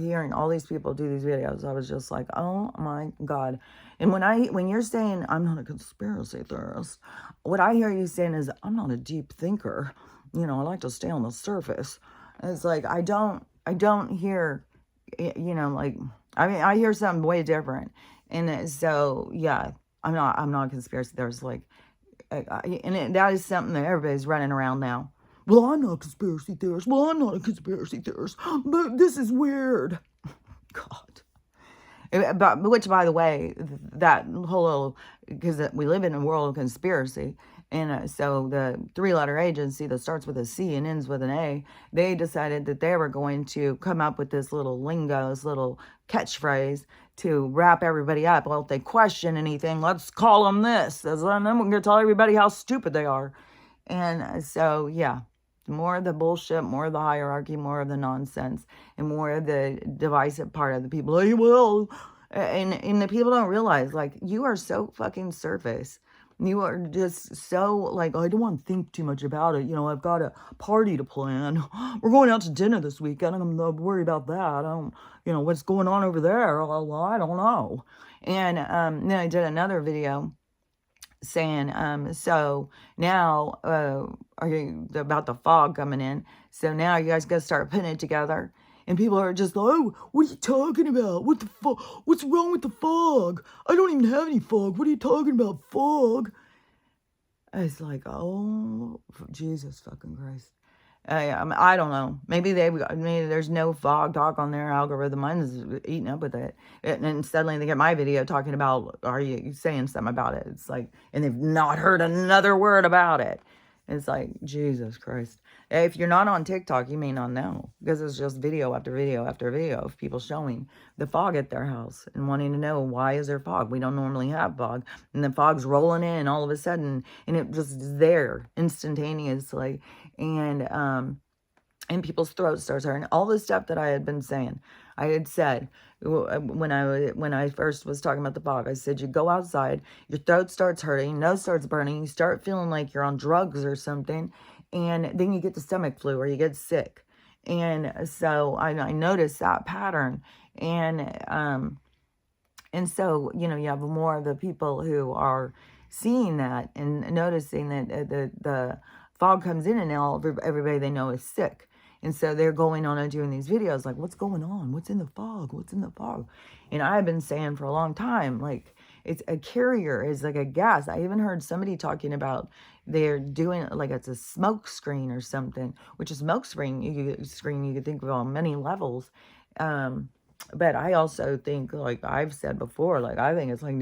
hearing all these people do these videos, I was just like, oh my God. And when you're saying I'm not a conspiracy theorist, what I hear you saying is I'm not a deep thinker. I like to stay on the surface. And it's like, I don't hear, like, I mean, I hear something way different. And so, yeah, I'm not a conspiracy theorist. Like, that is something that everybody's running around now. Well, I'm not a conspiracy theorist. Well, I'm not a conspiracy theorist. But this is weird. God. Which, by the way, that whole, because we live in a world of conspiracy. And so the 3-letter agency that starts with a C and ends with an A, they decided that they were going to come up with this little lingo, this little catchphrase to wrap everybody up. Well, if they question anything, let's call them this. And then we're going to tell everybody how stupid they are. And so, yeah. More of the bullshit, more of the hierarchy, more of the nonsense, and more of the divisive part of the people. Hey, well, and the people don't realize, like, you are so fucking surface. You are just so, like, I don't want to think too much about it. I've got a party to plan. We're going out to dinner this weekend. I'm not worried about that. I don't, what's going on over there? Well, I don't know. And then I did another video saying, so now, are you about the fog coming in? So now you guys got to start putting it together. And people are just like, oh, what are you talking about? What the fog? What's wrong with the fog? I don't even have any fog. What are you talking about, fog? It's like, oh, Jesus fucking Christ. I don't know. Maybe there's no fog talk on their algorithm. Mine is eating up with it. And suddenly they get my video talking about, are you saying something about it? It's like, and they've not heard another word about it. It's like, Jesus Christ. If you're not on TikTok, you may not know, because it's just video after video after video of people showing the fog at their house and wanting to know, why is there fog? We don't normally have fog. And the fog's rolling in all of a sudden, and it just is there instantaneously. And people's throats starts hurting. All the stuff that I had been saying, I had said when I first was talking about the fog. I said, you go outside, your throat starts hurting, your nose starts burning, you start feeling like you're on drugs or something, and then you get the stomach flu or you get sick. And so I noticed that pattern, and so you have more of the people who are seeing that and noticing that the fog comes in, and now everybody they know is sick. And so they're going on and doing these videos like, what's going on? What's in the fog? What's in the fog? And I've been saying for a long time, like, it's a carrier, is like a gas. I even heard somebody talking about they're doing it like it's a smoke screen or something, which is smoke screen. You could think of on many levels. Um, but I also think, like I've said before, like I think it's like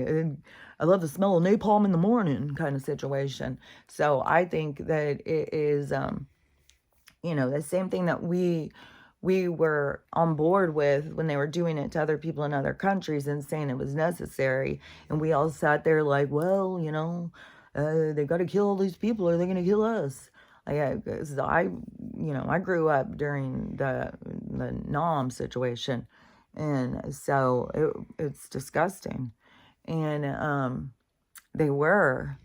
I love the smell of napalm in the morning kind of situation. So I think that it is, the same thing that we were on board with when they were doing it to other people in other countries and saying it was necessary. And we all sat there like, well, they've got to kill all these people or they're going to kill us. Like, 'cause I grew up during the Nam situation. And so it's disgusting. And they were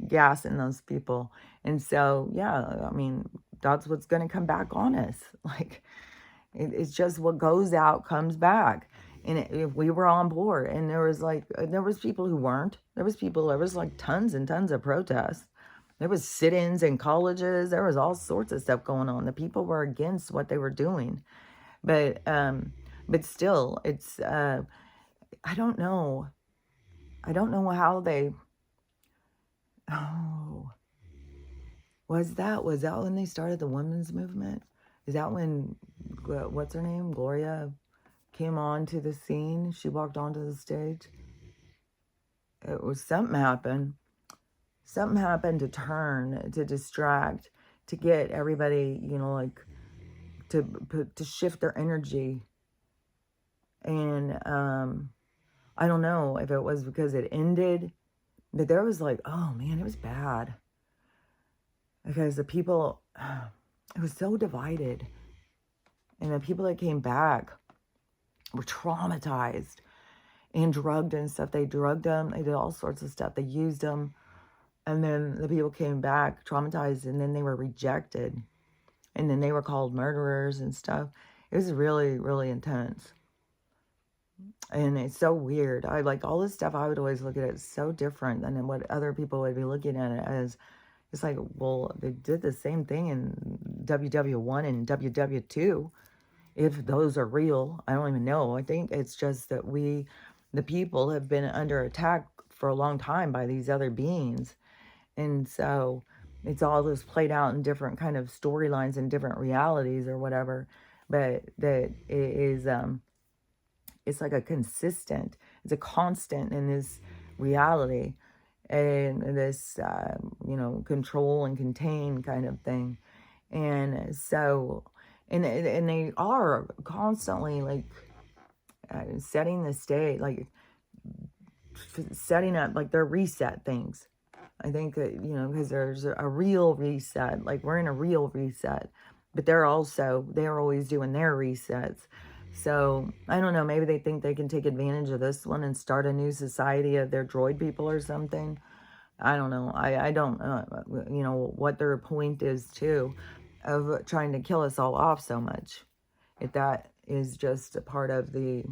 gassing those people. And so, yeah, I mean, that's what's going to come back on us. Like, it's just what goes out comes back. And if we were on board, and there was people who weren't, there was like tons and tons of protests. There was sit-ins in colleges. There was all sorts of stuff going on. The people were against what they were doing. But still, it's, I don't know. I don't know how they, oh, was that when they started the women's movement? Is that when, what's her name? Gloria came on to the scene. She walked onto the stage. It was something happened. Something happened to turn, to distract, to get everybody, like to shift their energy. And I don't know if it was because it ended, but there was like, oh man, it was bad. Because the people, it was so divided. And the people that came back were traumatized and drugged and stuff. They drugged them. They did all sorts of stuff. They used them. And then the people came back traumatized, and then they were rejected. And then they were called murderers and stuff. It was really, really intense. And it's so weird. I like all this stuff. I would always look at it so different than what other people would be looking at it as. It's like, well, they did the same thing in WW1 and WW2. If those are real, I don't even know. I think it's just that the people, have been under attack for a long time by these other beings. And so it's all just played out in different kind of storylines and different realities or whatever. But that it is, it's like it's a constant in this reality. And this, control and contain kind of thing. And so, and they are constantly like setting the stage, like setting up like their reset things. I think that, because there's a real reset, like we're in a real reset, but they're always doing their resets. So I don't know, maybe they think they can take advantage of this one and start a new society of their droid people or something. I don't know. I don't what their point is too, of trying to kill us all off so much. If that is just a part of the,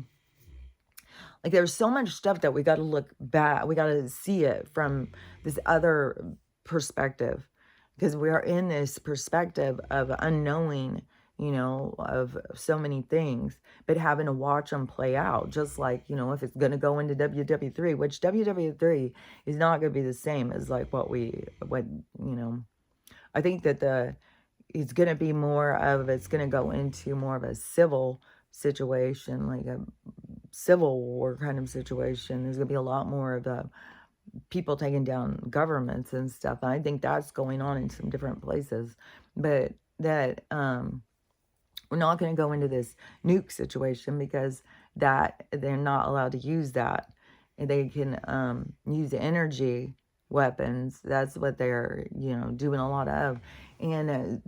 like, there's so much stuff that we got to look back. We got to see it from this other perspective, because we are in this perspective of unknowing, of so many things, but having to watch them play out. Just like, if it's going to go into WW3, which WW3 is not going to be the same as like I think that it's going to be it's going to go into more of a civil situation, like a civil war kind of situation. There's going to be a lot more of the people taking down governments and stuff. And I think that's going on in some different places, but that, we're not going to go into this nuke situation, because that they're not allowed to use that. They can use energy weapons. That's what they're, doing a lot of. And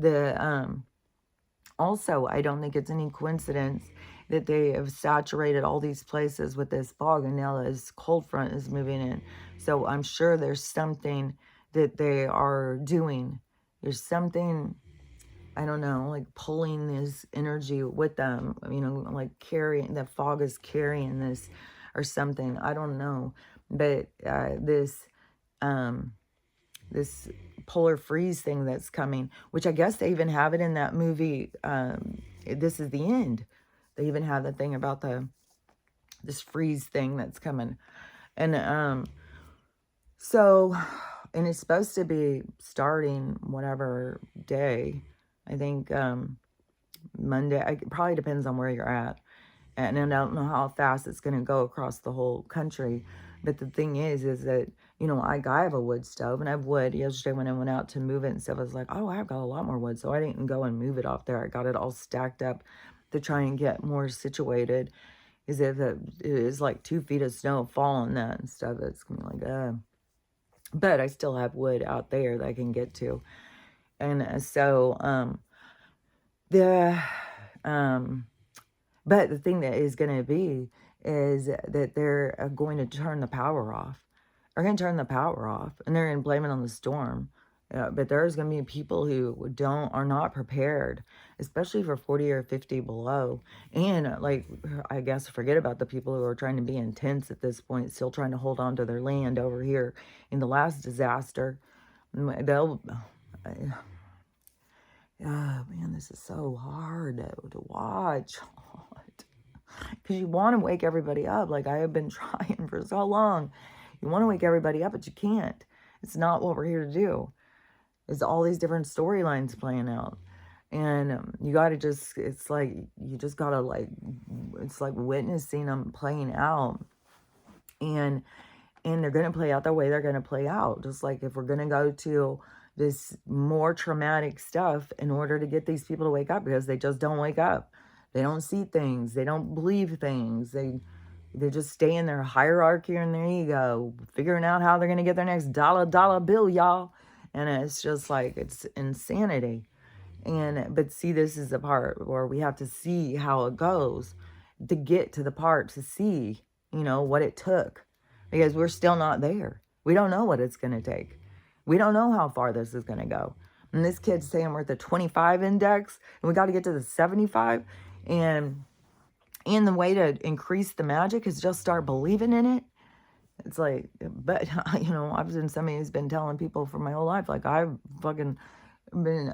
also, I don't think it's any coincidence that they have saturated all these places with this fog, and now this cold front is moving in. So I'm sure there's something that they are doing. There's something, I don't know, like pulling this energy with them, like carrying, the fog is carrying this or something. I don't know. But this polar freeze thing that's coming, which I guess they even have it in that movie, This Is the End. They even have the thing about this freeze thing that's coming. And so, and it's supposed to be starting whatever day. I think Monday. It probably depends on where you're at. And I don't know how fast it's going to go across the whole country. But the thing is that, I have a wood stove and I have wood. Yesterday when I went out to move it and stuff, I was like, oh, I've got a lot more wood. So I didn't go and move it off there. I got it all stacked up to try and get more situated. Is if it is like 2 feet of snow falling that and stuff. It's going to be like, but I still have wood out there that I can get to. And so, the, but the thing that is going to be is that they're going to turn the power off. They're going to turn the power off, and they're going to blame it on the storm. But there's going to be people who are not prepared, especially for 40 or 50 below. And like, I guess forget about the people who are trying to be in tents at this point, still trying to hold on to their land over here in the last disaster. They'll, oh man, this is so hard to watch. Because you want to wake everybody up. Like I have been trying for so long. You want to wake everybody up, but you can't. It's not what we're here to do. It's all these different storylines playing out. And you got to just, it's like, you just got to like, it's like witnessing them playing out. And they're going to play out the way they're going to play out. Just like if we're going to go to this more traumatic stuff in order to get these people to wake up, because they just don't wake up. They don't see things. They don't believe things. They just stay in their hierarchy and their ego, figuring out how they're going to get their next dollar bill, y'all. And it's just like, it's insanity. But see, this is the part where we have to see how it goes to get to the part to see, what it took. Because we're still not there. We don't know what it's going to take. We don't know how far this is going to go. And this kid's saying we're at the 25 index, and we got to get to the 75. And the way to increase the magic is just start believing in it. It's like, but, I've been somebody who's been telling people for my whole life. Like, I've fucking been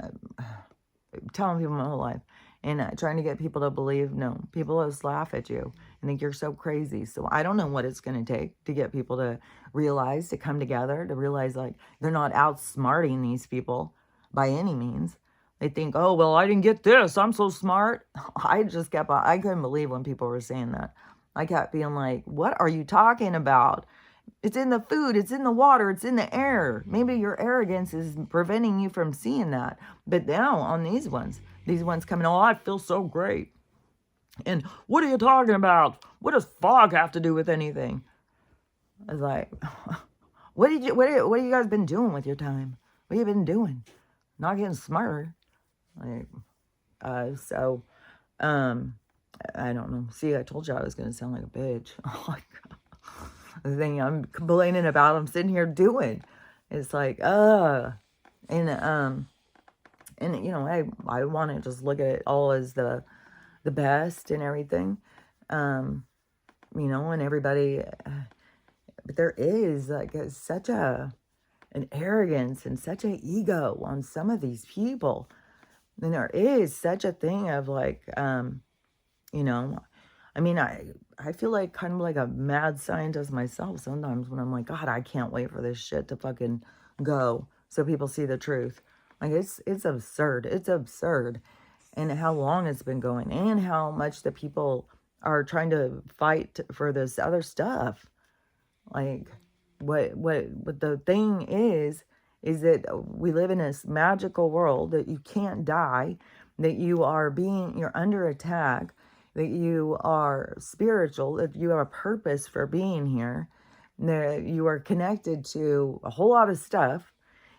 telling people my whole life. And trying to get people to believe, no, people just laugh at you and think you're so crazy. So I don't know what it's going to take to get people to realize, to come together, to realize, like, they're not outsmarting these people by any means. They think, oh, well, I didn't get this. I'm so smart. I couldn't believe when people were saying that. I kept being like, what are you talking about? It's in the food. It's in the water. It's in the air. Maybe your arrogance is preventing you from seeing that. But now on these ones coming, oh, I feel so great. And what are you talking about? What does fog have to do with anything? I was like, what have you guys been doing with your time? What have you been doing? Not getting smarter. Like, I don't know. See, I told you I was going to sound like a bitch. Oh my God. The thing I'm complaining about, I'm sitting here doing. It's like, and I want to just look at it all as the best and everything, and everybody, but there is like such an arrogance and such an ego on some of these people. And there is such a thing of like, I feel like kind of like a mad scientist myself sometimes when I'm like, God, I can't wait for this shit to fucking go so people see the truth. Like, it's absurd. It's absurd. And how long it's been going and how much the people are trying to fight for this other stuff. Like, what the thing is that we live in this magical world that you can't die, that you're under attack, that you are spiritual, that you have a purpose for being here, that you are connected to a whole lot of stuff,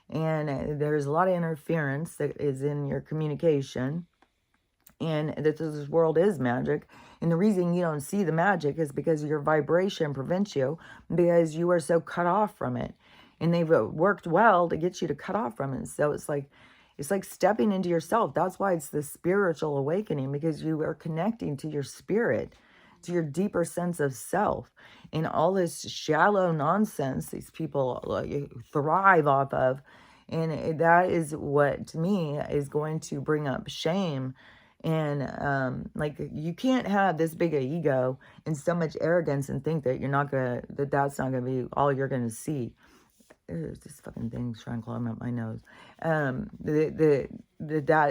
and there's a lot of interference that is in your communication, and that this world is magic. And the reason you don't see the magic is because your vibration prevents you, because you are so cut off from it. And they've worked well to get you to cut off from it. So it's like stepping into yourself. That's why it's the spiritual awakening, because you are connecting to your spirit, to your deeper sense of self. And all this shallow nonsense these people thrive off of. And that is what, to me, is going to bring up shame And like, you can't have this big a ego and so much arrogance and think that that's not gonna be all you're gonna see. There's this fucking thing's trying to climb up my nose. That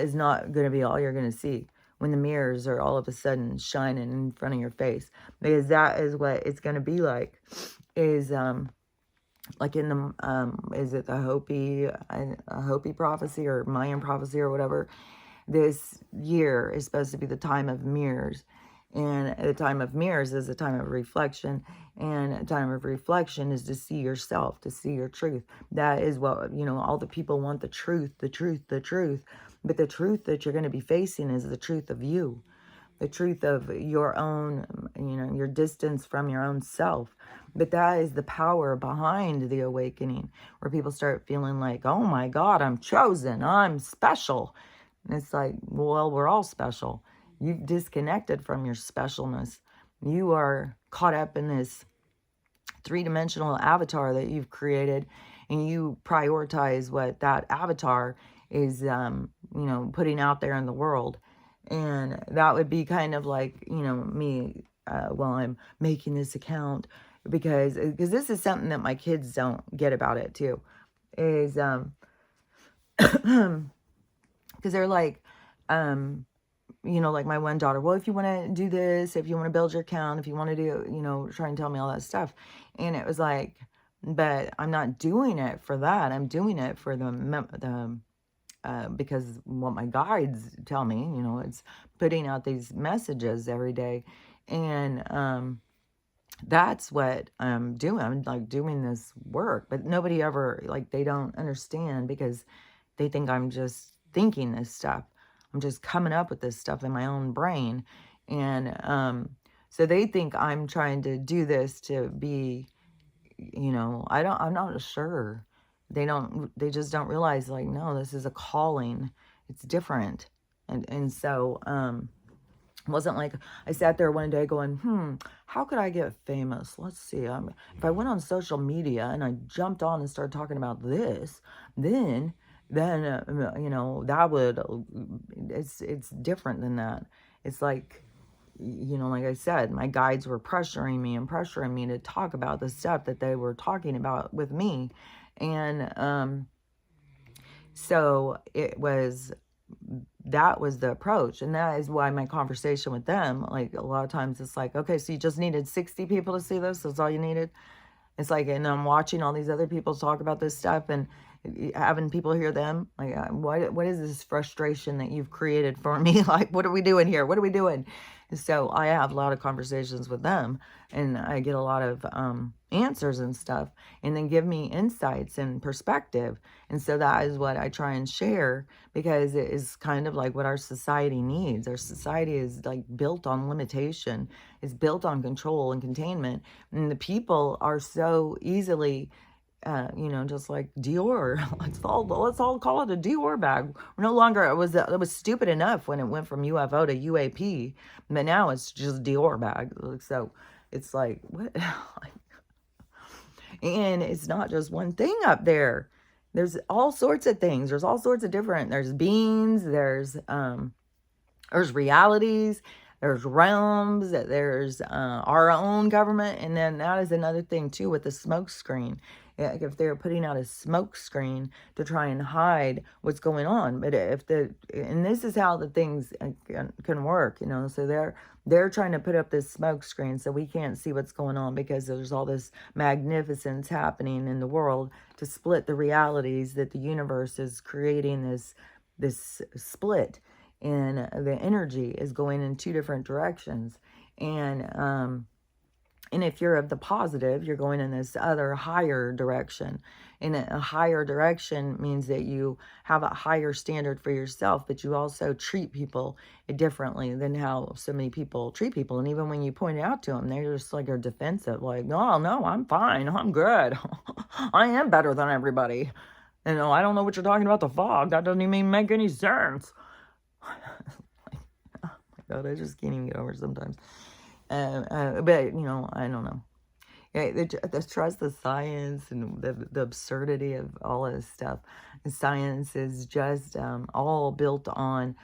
is not gonna be all you're gonna see when the mirrors are all of a sudden shining in front of your face, because that is what it's gonna be like. Is like in the is it the Hopi prophecy or Mayan prophecy or whatever? This year is supposed to be the time of mirrors, and the time of mirrors is a time of reflection, and a time of reflection is to see yourself, to see your truth. That is what, all the people want: the truth, the truth, the truth. But the truth that you're going to be facing is the truth of you, the truth of your own, your distance from your own self. But that is the power behind the awakening, where people start feeling like, oh my God, I'm chosen, I'm special. And it's like, well, we're all special. You've disconnected from your specialness. You are caught up in this three-dimensional avatar that you've created, and you prioritize what that avatar is, putting out there in the world. And that would be kind of like, me, while I'm making this account, because this is something that my kids don't get about it too, is, because they're like, like my one daughter, well, if you want to do this, if you want to build your account, if you want to do, try and tell me all that stuff. And it was like, but I'm not doing it for that. I'm doing it for because what my guides tell me, it's putting out these messages every day. And, that's what I'm doing. I'm like doing this work, but nobody ever, like, they don't understand, because they think I'm just thinking this stuff. I'm just coming up with this stuff in my own brain. And so they think I'm trying to do this to be, I'm not sure. They just don't realize, like, no, this is a calling. It's different. And so, it wasn't like I sat there one day going, how could I get famous? Let's see. If I went on social media and I jumped on and started talking about this, then that would, it's different than that. It's like, like I said, my guides were pressuring me to talk about the stuff that they were talking about with me. And so that was the approach. And that is why my conversation with them, like, a lot of times it's like, okay, so you just needed 60 people to see this? That's all you needed? It's like, and I'm watching all these other people talk about this stuff and having people hear them. Like, what is this frustration that you've created for me? Like, what are we doing here? What are we doing? And so I have a lot of conversations with them, and I get a lot of answers and stuff, and then give me insights and perspective. And so that is what I try and share, because it is kind of like what our society needs. Our society is like built on limitation. It's built on control and containment. And the people are so easily, just like Dior. Let's all call it a Dior bag. We're no longer, it was stupid enough when it went from UFO to UAP, but now it's just Dior bag. So it's like, what? And it's not just one thing up there. There's all sorts of things. There's all sorts of different, there's beings, there's realities, there's realms, there's our own government. And then that is another thing too, with the smoke screen. If they're putting out a smoke screen to try and hide what's going on. But and this is how the things can work, so they're trying to put up this smoke screen so we can't see what's going on, because there's all this magnificence happening in the world to split the realities, that the universe is creating this split, and the energy is going in two different directions. And if you're of the positive, you're going in this other higher direction. And a higher direction means that you have a higher standard for yourself, but you also treat people differently than how so many people treat people. And even when you point it out to them, they're just like, are defensive. Like, no, I'm fine. I'm good. I am better than everybody. And I don't know what you're talking about, the fog. That doesn't even make any sense. Like, oh my God, I just can't even get over it sometimes. But I don't know. Yeah, the trust the science and the absurdity of all of this stuff. And science is just all built on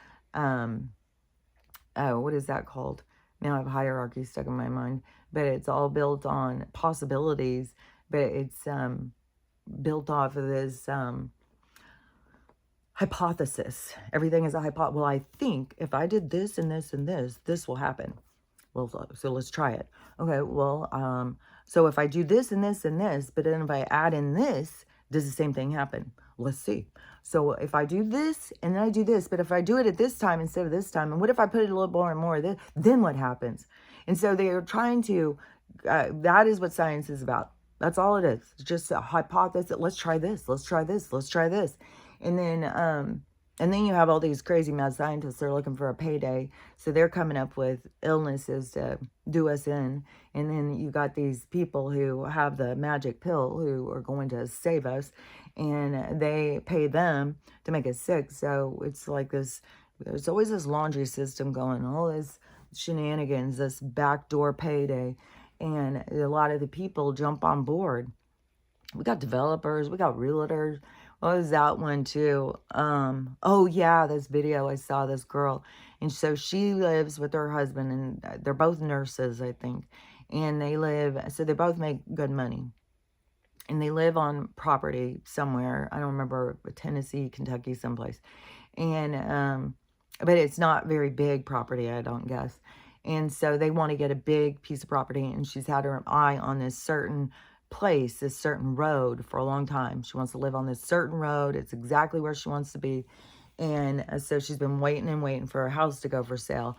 oh, what is that called? Now I have hierarchy stuck in my mind, but it's all built on possibilities, but it's built off of this hypothesis. Everything is a hypothesis. Well, I think if I did this and this and this will happen. Well, so let's try it. Okay, well, so if I do this and this and this, but then if I add in this, does the same thing happen? Let's see. So if I do this and then I do this, but if I do it at this time instead of this time, and what if I put it a little more and more of this, then what happens? And so they are trying to, that is what science is about. That's all it is. It's just a hypothesis. Let's try this. Let's try this. Let's try this. And then you have all these crazy mad scientists. They're looking for a payday. So they're coming up with illnesses to do us in. And then you got these people who have the magic pill who are going to save us. And they pay them to make us sick. So it's like this, there's always this laundry system going, all this shenanigans, this backdoor payday. And a lot of the people jump on board. We got developers, we got realtors. What was that one too? Oh yeah, this video I saw this girl. And so she lives with her husband and they're both nurses, I think. And they live, so they both make good money. And they live on property somewhere. I don't remember, Tennessee, Kentucky, someplace. And, but it's not very big property, I don't guess. And so they want to get a big piece of property. And she's had her eye on this certain place, this certain road for a long time. She wants to live on this certain road. It's exactly where she wants to be. And so she's been waiting and waiting for her house to go for sale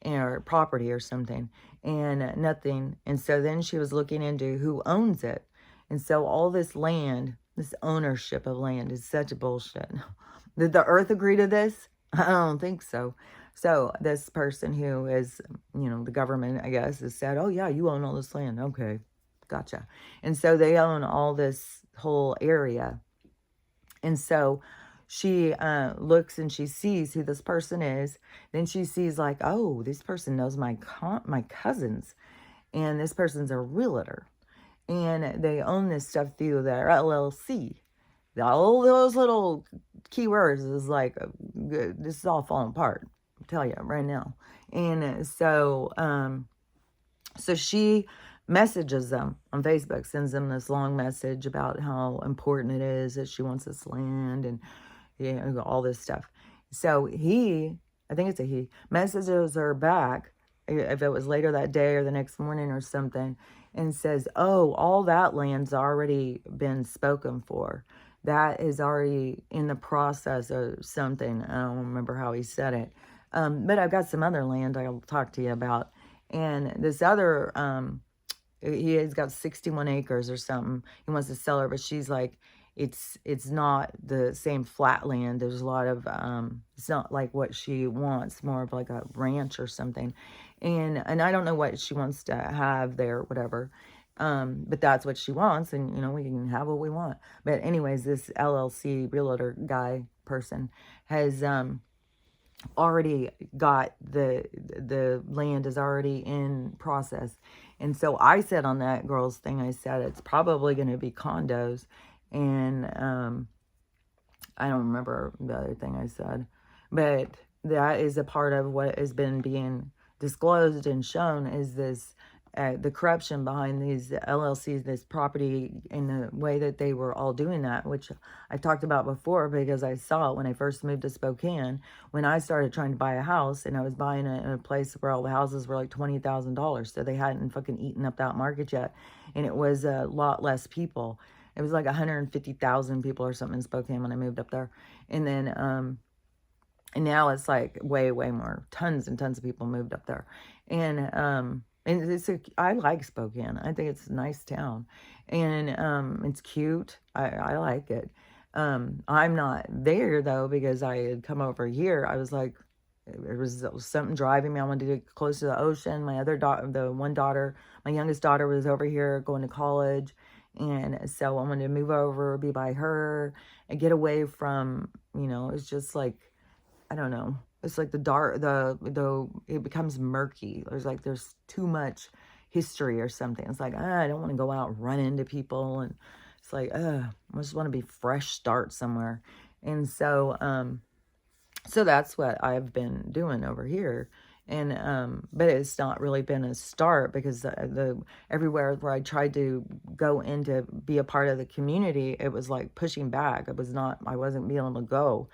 or property or something, and nothing. And so then she was looking into who owns it. And so all this land, this ownership of land is such a bullshit. Did the earth agree to this? I don't think so. So this person who is, the government, I guess, has said, oh yeah, you own all this land. Okay. Gotcha. And so they own all this whole area. And so she looks and she sees who this person is. Then she sees like, oh, this person knows my cousins. And this person's a realtor. And they own this stuff through their LLC. All those little keywords is like, this is all falling apart. I'll tell you right now. And so, so she messages them on Facebook, sends them this long message about how important it is that she wants this land and all this stuff. So I think it's a he, messages her back, if it was later that day or the next morning or something, and says, oh, all that land's already been spoken for. That is already in the process of something. I don't remember how he said it. But I've got some other land I'll talk to you about. And this other, he has got 61 acres or something. He wants to sell her, but she's like, it's not the same flat land. There's a lot of, it's not like what she wants, more of like a ranch or something. And I don't know what she wants to have there, whatever. But that's what she wants. And, we can have what we want. But anyways, this LLC realtor guy person has, already got the land is already in process. And so I said on that girl's thing, I said it's probably going to be condos. And I don't remember the other thing I said, but that is a part of what has been being disclosed and shown is this the corruption behind these LLCs, this property, in the way that they were all doing that, which I talked about before because I saw it when I first moved to Spokane, when I started trying to buy a house, and I was buying it in a place where all the houses were like $20,000. So they hadn't fucking eaten up that market yet. And it was a lot less people. It was like 150,000 people or something in Spokane when I moved up there. And then, and now it's like way, way more. Tons and tons of people moved up there. And I like Spokane. I think it's a nice town. And it's cute. I like it. I'm not there, though, because I had come over here. I was like, there was something driving me. I wanted to get close to the ocean. My other daughter, my youngest daughter was over here going to college. And so I wanted to move over, be by her, and get away from, it's just like, I don't know. It's like the dark, it becomes murky. There's too much history or something. It's like, I don't want to go out and run into people. And it's like, I just want to be fresh start somewhere. And so, so that's what I've been doing over here. And but it's not really been a start, because the everywhere where I tried to go in to be a part of the community, it was like pushing back. I wasn't being able to go.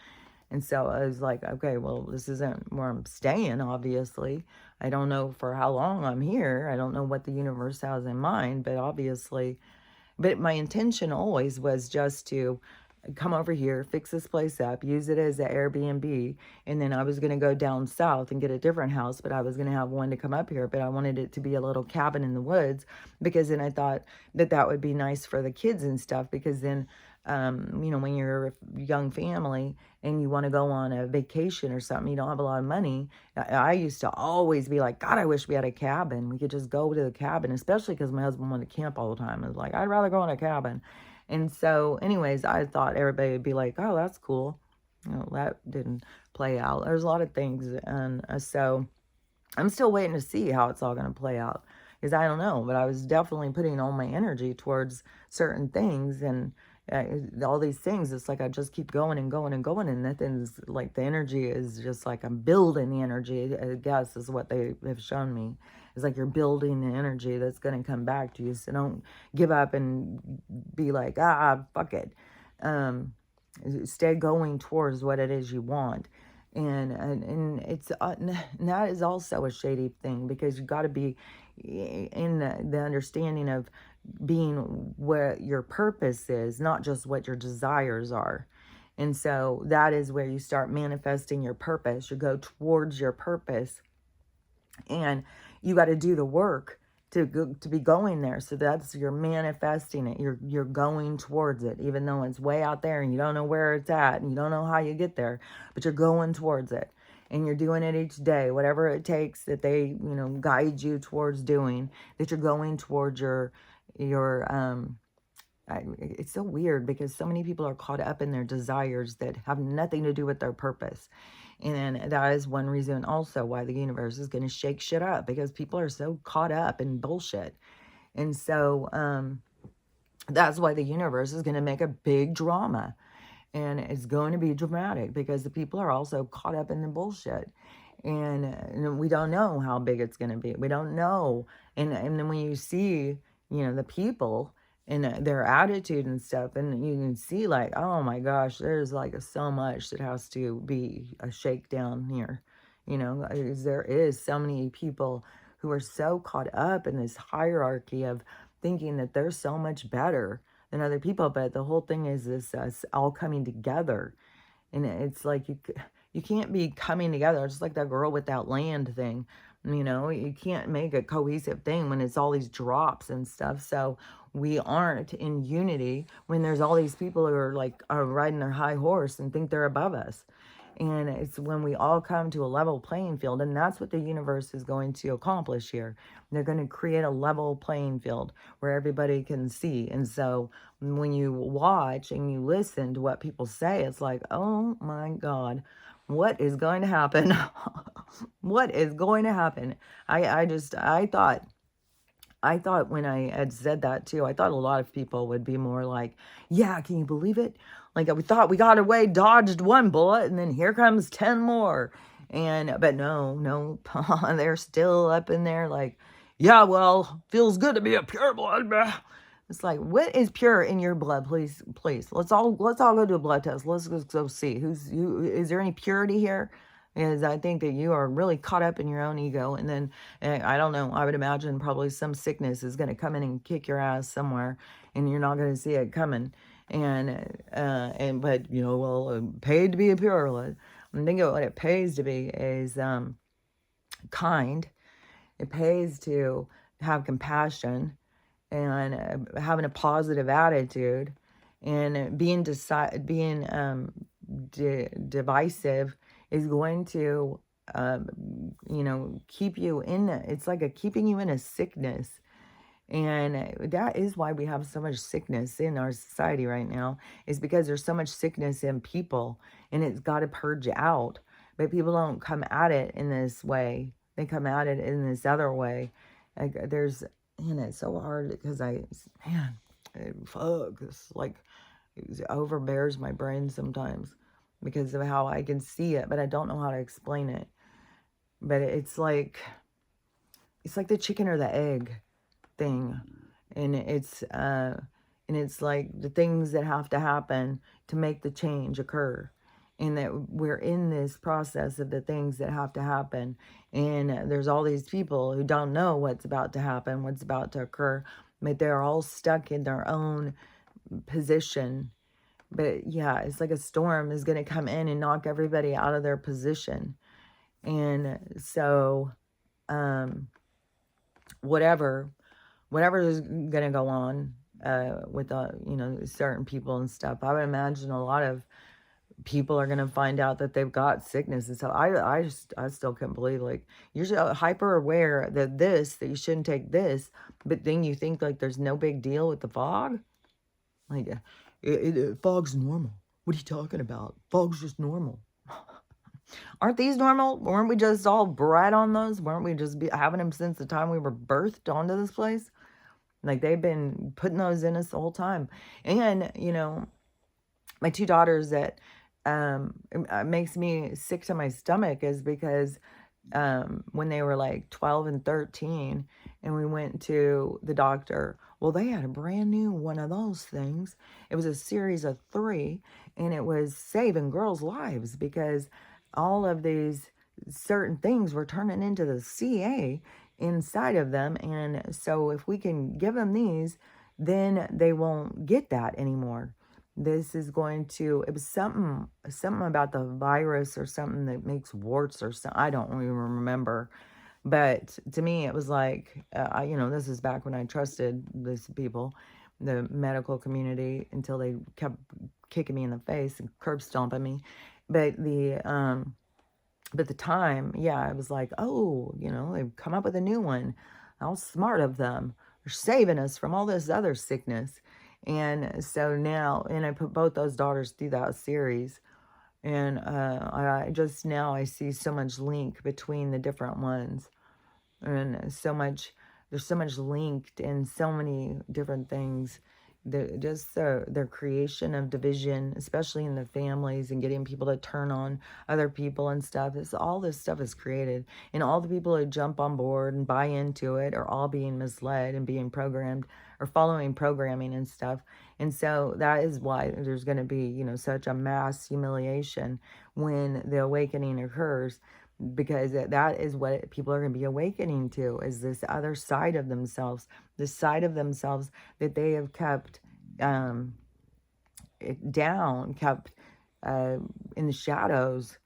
And so I was like, okay, well, this isn't where I'm staying, obviously. I don't know for how long I'm here. I don't know what the universe has in mind, but obviously, but my intention always was just to come over here, fix this place up, use it as an Airbnb, and then I was going to go down south and get a different house, but I was going to have one to come up here, but I wanted it to be a little cabin in the woods, because then I thought that that would be nice for the kids and stuff, because then, when you're a young family and you want to go on a vacation or something, you don't have a lot of money. I used to always be like, God, I wish we had a cabin. We could just go to the cabin, especially because my husband wanted to camp all the time. I was like, I'd rather go in a cabin. And so, anyways, I thought everybody would be like, oh, that's cool. That didn't play out. There's a lot of things. And so I'm still waiting to see how it's all going to play out, because I don't know. But I was definitely putting all my energy towards certain things, and all these things. It's like I just keep going and going and going. And nothing's like, the energy is just like I'm building the energy, I guess, is what they have shown me. It's like you're building the energy that's going to come back to you. So don't give up and be like, fuck it. Stay going towards what it is you want. And it's and that is also a shady thing, because you got to be in the understanding of being what your purpose is, not just what your desires are. And so that is where you start manifesting your purpose. You go towards your purpose, and you got to do the work to be going there. So that's, you're manifesting it. You're going towards it, even though it's way out there and you don't know where it's at and you don't know how you get there, but you're going towards it, and you're doing it each day, whatever it takes that they, guide you towards doing, that you're going towards your it's so weird, because so many people are caught up in their desires that have nothing to do with their purpose. And that is one reason also why the universe is going to shake shit up, because people are so caught up in bullshit. And so that's why the universe is going to make a big drama. And it's going to be dramatic, because the people are also caught up in the bullshit. And we don't know how big it's going to be. We don't know. And then when you see, the people and their attitude and stuff, and you can see like, oh my gosh, there's like so much that has to be a shakedown here. There is so many people who are so caught up in this hierarchy of thinking that they're so much better than other people. But the whole thing is this us all coming together. And it's like you can't be coming together. It's just like that girl with that land thing. You can't make a cohesive thing when it's all these drops and stuff. So we aren't in unity when there's all these people who are riding their high horse and think they're above us. And it's when we all come to a level playing field, and that's what the universe is going to accomplish here. They're going to create a level playing field where everybody can see. And so when you watch and you listen to what people say, it's like, oh my God, what is going to happen? What is going to happen? I thought when I had said that too, I thought a lot of people would be more like, yeah, can you believe it? Like, we thought we got away, dodged one bullet, and then here comes 10 more. But no, they're still up in there like, yeah, well, feels good to be a pure blood. It's like, what is pure in your blood? Please. Let's all go do a blood test. Let's go see is there any purity here? Because I think that you are really caught up in your own ego. And then, I don't know, I would imagine probably some sickness is going to come in and kick your ass somewhere, and you're not going to see it coming. But, paid to be a pure blood. I'm thinking what it pays to be is kind. It pays to have compassion and having a positive attitude, and being divisive is going to, keep you in, it's like keeping you in a sickness. And that is why we have so much sickness in our society right now, is because there's so much sickness in people, and it's got to purge out. But people don't come at it in this way. They come at it in this other way. Like, it's so hard because it overbears my brain sometimes because of how I can see it, but I don't know how to explain it. But it's like the chicken or the egg thing. And it's like the things that have to happen to make the change occur, and that we're in this process of the things that have to happen. And there's all these people who don't know what's about to happen, what's about to occur, but they're all stuck in their own position. But yeah, it's like a storm is going to come in and knock everybody out of their position. And so whatever is going to go on with certain people and stuff, I would imagine a lot of people are going to find out that they've got sickness. And so I still can't believe, like, you're so hyper aware that you shouldn't take this, but then you think like there's no big deal with the fog. Like, fog's normal. What are you talking about? Fog's just normal. Aren't these normal? Weren't we just all bred on those? Weren't we just having them since the time we were birthed onto this place? Like, they've been putting those in us the whole time. And, my two daughters, that it makes me sick to my stomach, is because when they were like 12 and 13 and we went to the doctor, well, they had a brand new one of those things. It was a series of 3, and it was saving girls' lives, because all of these certain things were turning into the CA inside of them. And so if we can give them these, then they won't get that anymore. This is going to, it was something about the virus or something that makes warts or something. I don't even remember. But to me, it was like, this is back when I trusted these people, the medical community, until they kept kicking me in the face and curb stomping me. But the time, yeah, it was like, oh, they've come up with a new one. How smart of them. They're saving us from all this other sickness. And so now, and I put both those daughters through that series. And I just now I see so much link between the different ones. And there's so much linked in so many different things. Their creation of division, especially in the families, and getting people to turn on other people and stuff. All this stuff is created, and all the people who jump on board and buy into it are all being misled and being programmed or following programming and stuff. And so that is why there's going to be, such a mass humiliation when the awakening occurs, because that is what people are going to be awakening to, is this other side of themselves, this side of themselves that they have kept kept in the shadows.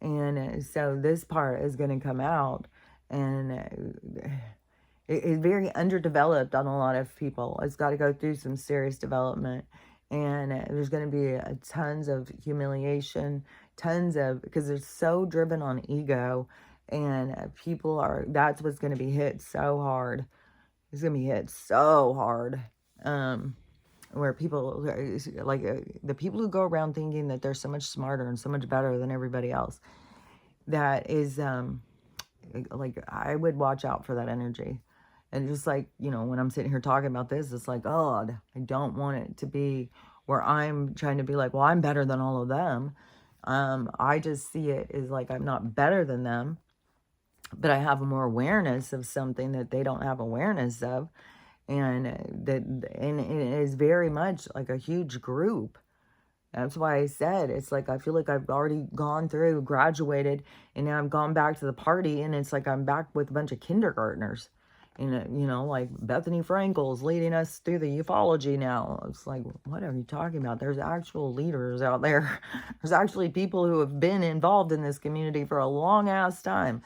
And so this part is going to come out, and it is very underdeveloped on a lot of people. It's got to go through some serious development. And there's going to be tons of humiliation, because they're so driven on ego, and that's what's going to be hit so hard. It's going to be hit so hard. Where people, like the people who go around thinking that they're so much smarter and so much better than everybody else, that is, like, I would watch out for that energy. And just like, when I'm sitting here talking about this, it's like, God, I don't want it to be where I'm trying to be like, well, I'm better than all of them. I just see it as like, I'm not better than them, but I have more awareness of something that they don't have awareness of. And and it is very much like a huge group. That's why I said, it's like, I feel like I've already gone through, graduated, and now I've gone back to the party, and it's like I'm back with a bunch of kindergartners. And, like Bethany Frankel's leading us through the ufology now. It's like, what are you talking about? There's actual leaders out there. There's actually people who have been involved in this community for a long ass time.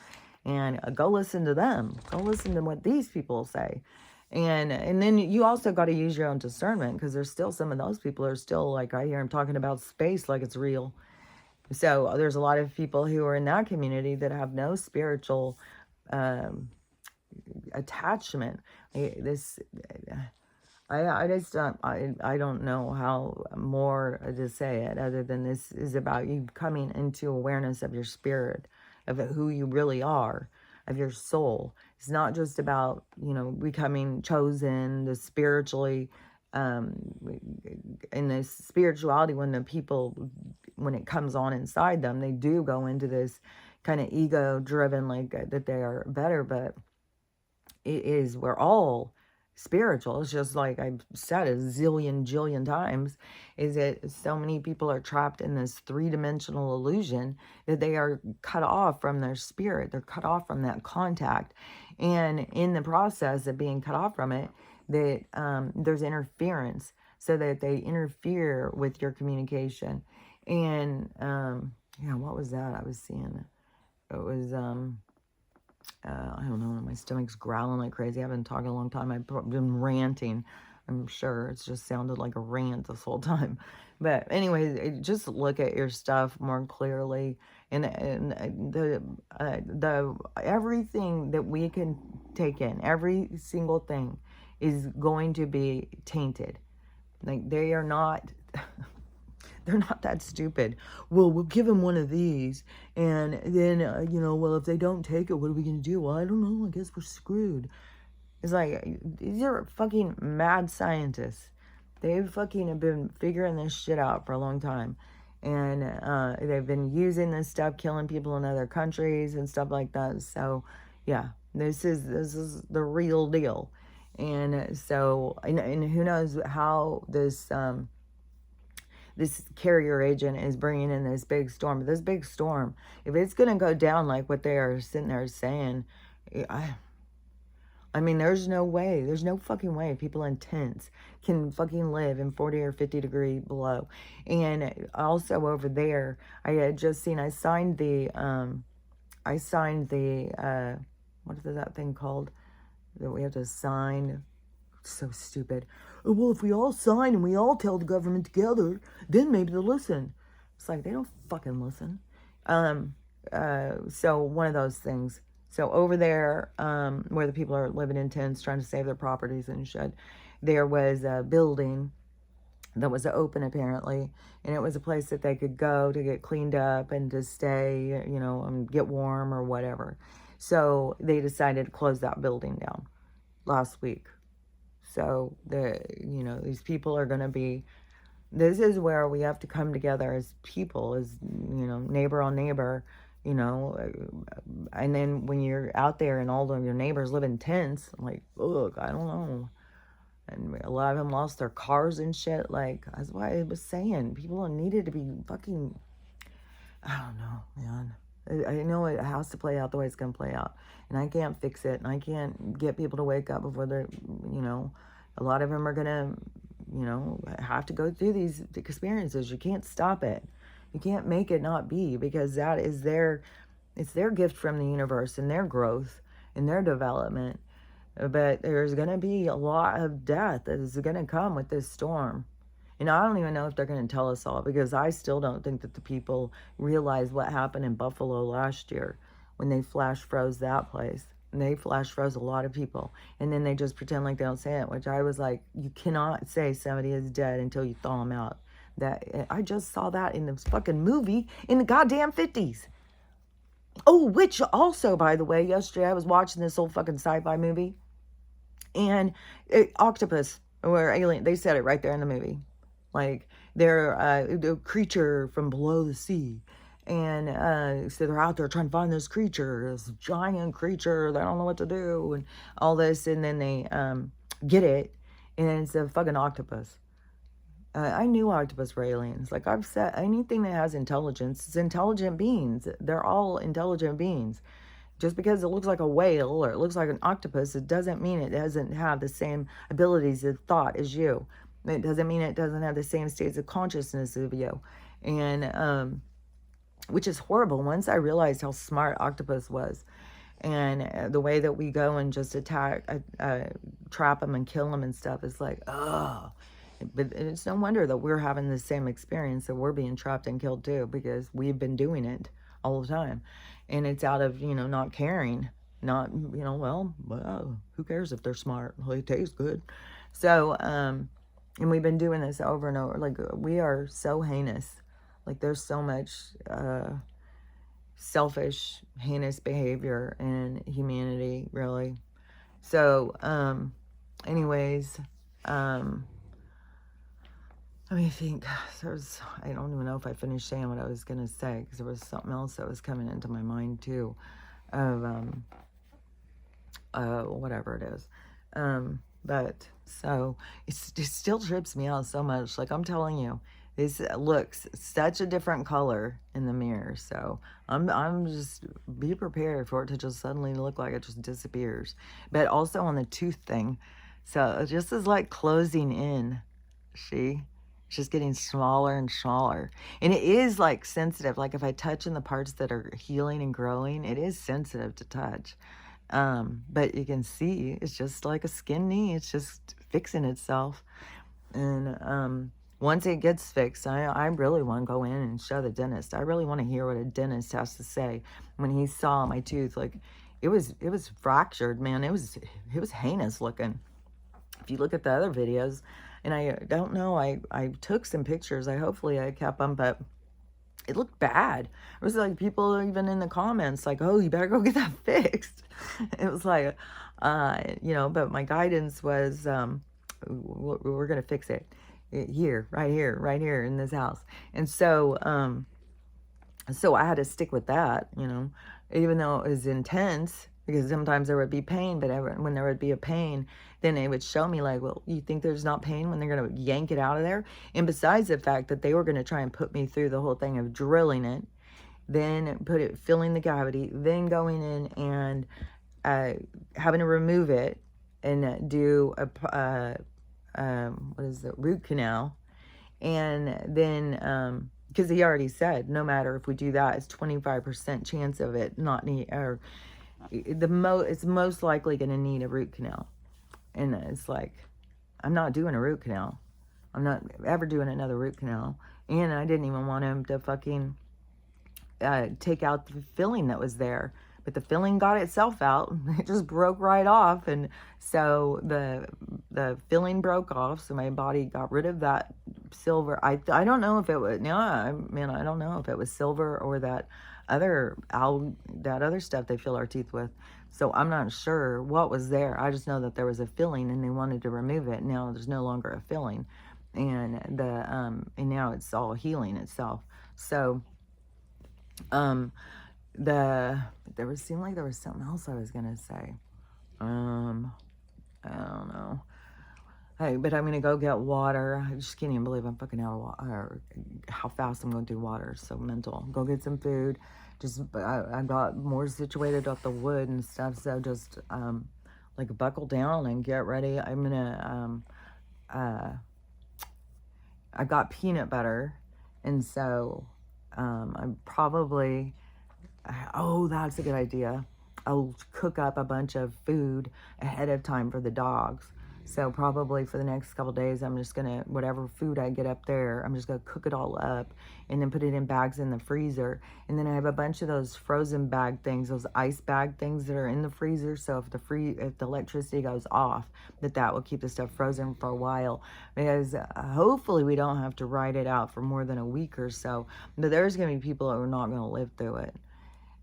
And go listen to them. Go listen to what these people say. And then you also got to use your own discernment, because there's still some of those people are still, like, I hear them talking about space like it's real. So there's a lot of people who are in that community that have no spiritual attachment. I just don't, I don't know how more to say it, other than this is about you coming into awareness of your spirit, of who you really are, of your soul. It's not just about, becoming chosen, the spiritually, in this spirituality, when it comes on inside them, they do go into this, kind of ego driven, like that they are better, but it is, we're all spiritual. It's just like I've said a zillion jillion times, is that so many people are trapped in this three-dimensional illusion that they are cut off from their spirit. They're cut off from that contact, and in the process of being cut off from it, that there's interference, so that they interfere with your communication. And yeah, what was that I was seeing? It was I don't know, my stomach's growling like crazy. I've been talking a long time. I've been ranting. I'm sure it's just sounded like a rant this whole time. But anyways, just look at your stuff more clearly. And the everything that we can take in, every single thing is going to be tainted. Like, they are not... They're not that stupid. Well, we'll give them one of these, and then, well, if they don't take it, what are we going to do? Well, I don't know. I guess we're screwed. It's like, these are fucking mad scientists. They fucking have been figuring this shit out for a long time. And they've been using this stuff, killing people in other countries and stuff like that. So, yeah, this is the real deal. And so, and who knows how this... this carrier agent is bringing in this big storm. But this big storm, if it's going to go down like what they are sitting there saying, I mean, there's no way. There's no fucking way people in tents can fucking live in 40 or 50 degree below. And also over there, I had just seen, I signed the, what is that thing called that we have to sign? So stupid. Well, if we all sign and we all tell the government together, then maybe they'll listen. It's like, they don't fucking listen. So one of those things. So over there, where the people are living in tents trying to save their properties and shit, there was a building that was open apparently, and it was a place that they could go to get cleaned up and to stay, and get warm or whatever. So they decided to close that building down last week. So these people are going to be, this is where we have to come together as people, as, neighbor on neighbor, and then when you're out there and all of your neighbors live in tents, like, look, I don't know. And a lot of them lost their cars and shit. Like, that's why I was saying, people needed to be fucking, I don't know, man. I know it has to play out the way it's going to play out. And I can't fix it. And I can't get people to wake up before they're, a lot of them are going to, have to go through these experiences. You can't stop it. You can't make it not be, because that is it's their gift from the universe and their growth and their development. But there's going to be a lot of death that is going to come with this storm. And I don't even know if they're going to tell us all, because I still don't think that the people realize what happened in Buffalo last year when they flash froze that place. And they flash froze a lot of people. And then they just pretend like they don't say it, which I was like, you cannot say somebody is dead until you thaw them out. That I just saw that in this fucking movie in the goddamn 50s. Oh, which also, by the way, yesterday I was watching this old fucking sci-fi movie. And octopus, or alien, they said it right there in the movie. Like, they're a creature from below the sea. And so they're out there trying to find this creature, this giant creature. They don't know what to do and all this. And then they get it, and it's a fucking octopus. I knew octopus were aliens. Like I've said, anything that has intelligence is intelligent beings. They're all intelligent beings. Just because it looks like a whale or it looks like an octopus, it doesn't mean it doesn't have the same abilities of thought as you. It doesn't mean it doesn't have the same states of consciousness of you. And, which is horrible. Once I realized how smart octopus was, and the way that we go and just attack, trap them and kill them and stuff, is like, oh. But it's no wonder that we're having the same experience, that we're being trapped and killed too, because we've been doing it all the time. And it's out of, not caring. Not, well, who cares if they're smart? Well, they taste good. So, and we've been doing this over and over. Like, we are so heinous. Like, there's so much selfish, heinous behavior in humanity, really. So, anyways, Let me think. I don't even know if I finished saying what I was going to say, because there was something else that was coming into my mind too, of, whatever it is. But so it still trips me out so much. Like, I'm telling you, this looks such a different color in the mirror. So I'm just, be prepared for it to just suddenly look like it just disappears. But also on the tooth thing, so it just is like closing in. See, it's just getting smaller and smaller, and it is like sensitive. Like, if I touch in the parts that are healing and growing, it is sensitive to touch. But you can see it's just like a skin knee. It's just fixing itself. And once it gets fixed, I really want to go in and show the dentist. I really want to hear what a dentist has to say when he saw my tooth. Like, it was fractured, man. It was heinous looking. If you look at the other videos, and I don't know, I took some pictures. Hopefully I kept them, but it looked bad. It was like people even in the comments like, oh, you better go get that fixed. It was like, but my guidance was, we're going to fix it here, right here in this house. And so I had to stick with that, even though it was intense, because sometimes there would be pain, but when there would be a pain, then they would show me like, well, you think there's not pain when they're going to yank it out of there? And besides the fact that they were going to try and put me through the whole thing of drilling it, then filling the cavity, then going in and having to remove it and do root canal. And then, because he already said, no matter if we do that, it's 25% chance of it not need, or it's most likely going to need a root canal. And it's like, I'm not doing a root canal. I'm not ever doing another root canal. And I didn't even want him to fucking take out the filling that was there. But the filling got itself out. It just broke right off. And so the filling broke off. So my body got rid of that silver. I don't know if it was, I don't know if it was silver or that other stuff they fill our teeth with. So I'm not sure what was there. I just know that there was a filling and they wanted to remove it. Now there's no longer a filling. And and now it's all healing itself. So seemed like there was something else I was gonna say. I don't know. Hey, but I'm gonna go get water. I just can't even believe I'm fucking out of water, or how fast I'm going through water. So mental. Go get some food. I got more situated off the wood and stuff. So just like buckle down and get ready. I'm gonna I got peanut butter, and so I'm probably, oh, that's a good idea. I'll cook up a bunch of food ahead of time for the dogs. So probably for the next couple days, I'm just gonna, whatever food I get up there, I'm just gonna cook it all up and then put it in bags in the freezer. And then I have a bunch of those frozen bag things, those ice bag things that are in the freezer. So if the electricity goes off, that will keep the stuff frozen for a while, because hopefully we don't have to ride it out for more than a week or so. But there's gonna be people who are not gonna live through it.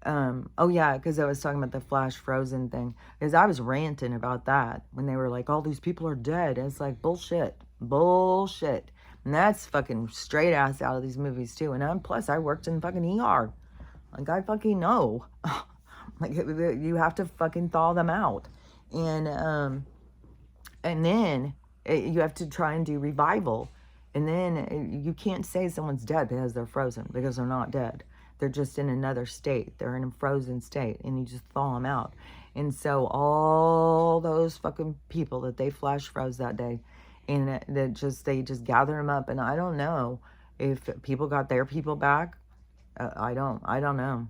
Oh yeah, because I was talking about the flash frozen thing, because I was ranting about that when they were like, all these people are dead. And it's like, bullshit. And that's fucking straight ass out of these movies too. And plus I worked in fucking ER. Like, I fucking know. Like, you have to fucking thaw them out. And then you have to try and do revival. And then you can't say someone's dead because they're frozen, because they're not dead. They're just in another state. They're in a frozen state, and you just thaw them out. And so all those fucking people that they flash froze that day, and they just gather them up. And I don't know if people got their people back. I don't know.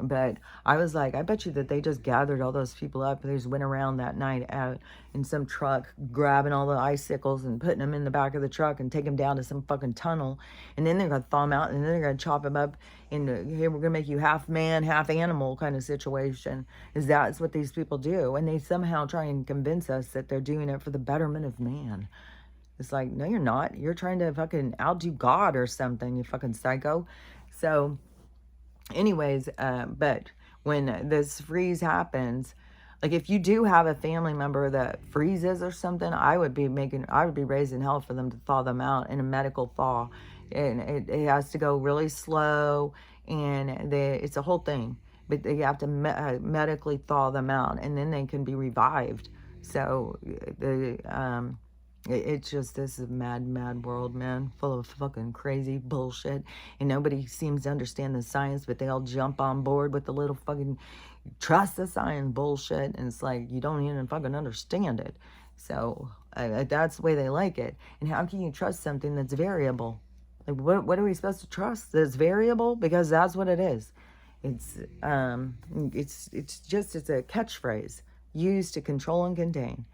But I was like, I bet you that they just gathered all those people up. They just went around that night out in some truck, grabbing all the icicles and putting them in the back of the truck and take them down to some fucking tunnel. And then they're going to thaw them out, and then they're going to chop them up into, hey, we're going to make you half man, half animal kind of situation. That's what these people do. And they somehow try and convince us that they're doing it for the betterment of man. It's like, no, you're not. You're trying to fucking outdo God or something, you fucking psycho. So anyways, but when this freeze happens, Like if you do have a family member that freezes or something, I would be raising hell for them to thaw them out in a medical thaw. And it has to go really slow, and it's a whole thing. But they have to medically thaw them out, and then they can be revived. So it's just this mad world, man, full of fucking crazy bullshit, and nobody seems to understand the science, but they all jump on board with the little fucking trust the science bullshit, and it's like you don't even fucking understand it. So that's the way they like it. And how can you trust something that's variable? Like what are we supposed to trust that's variable? Because that's what it is. It's it's a catchphrase used to control and contain,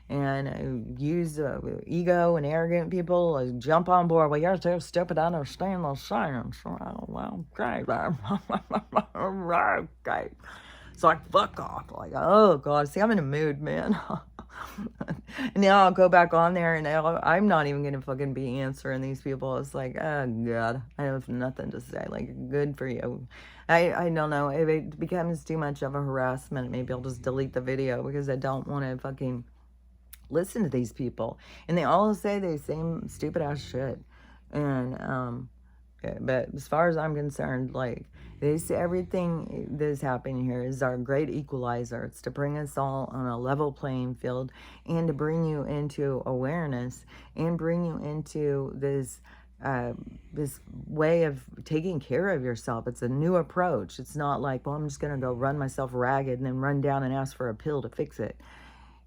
and use ego and arrogant people jump on board. Well, you're too stupid to understand those science. Well, okay, okay. It's like, fuck off. Like, oh god, see, I'm in a mood, man. And now I'll go back on there, and I'm not even gonna fucking be answering these people. It's like, oh god, I have nothing to say. Like, good for you. I don't know, if it becomes too much of a harassment, maybe I'll just delete the video, because I don't want to fucking listen to these people. And they all say the same stupid ass shit. And but as far as I'm concerned, like, everything that is happening here is our great equalizer. It's to bring us all on a level playing field, and to bring you into awareness, and bring you into this way of taking care of yourself. It's a new approach. It's not like, well, I'm just gonna go run myself ragged and then run down and ask for a pill to fix it.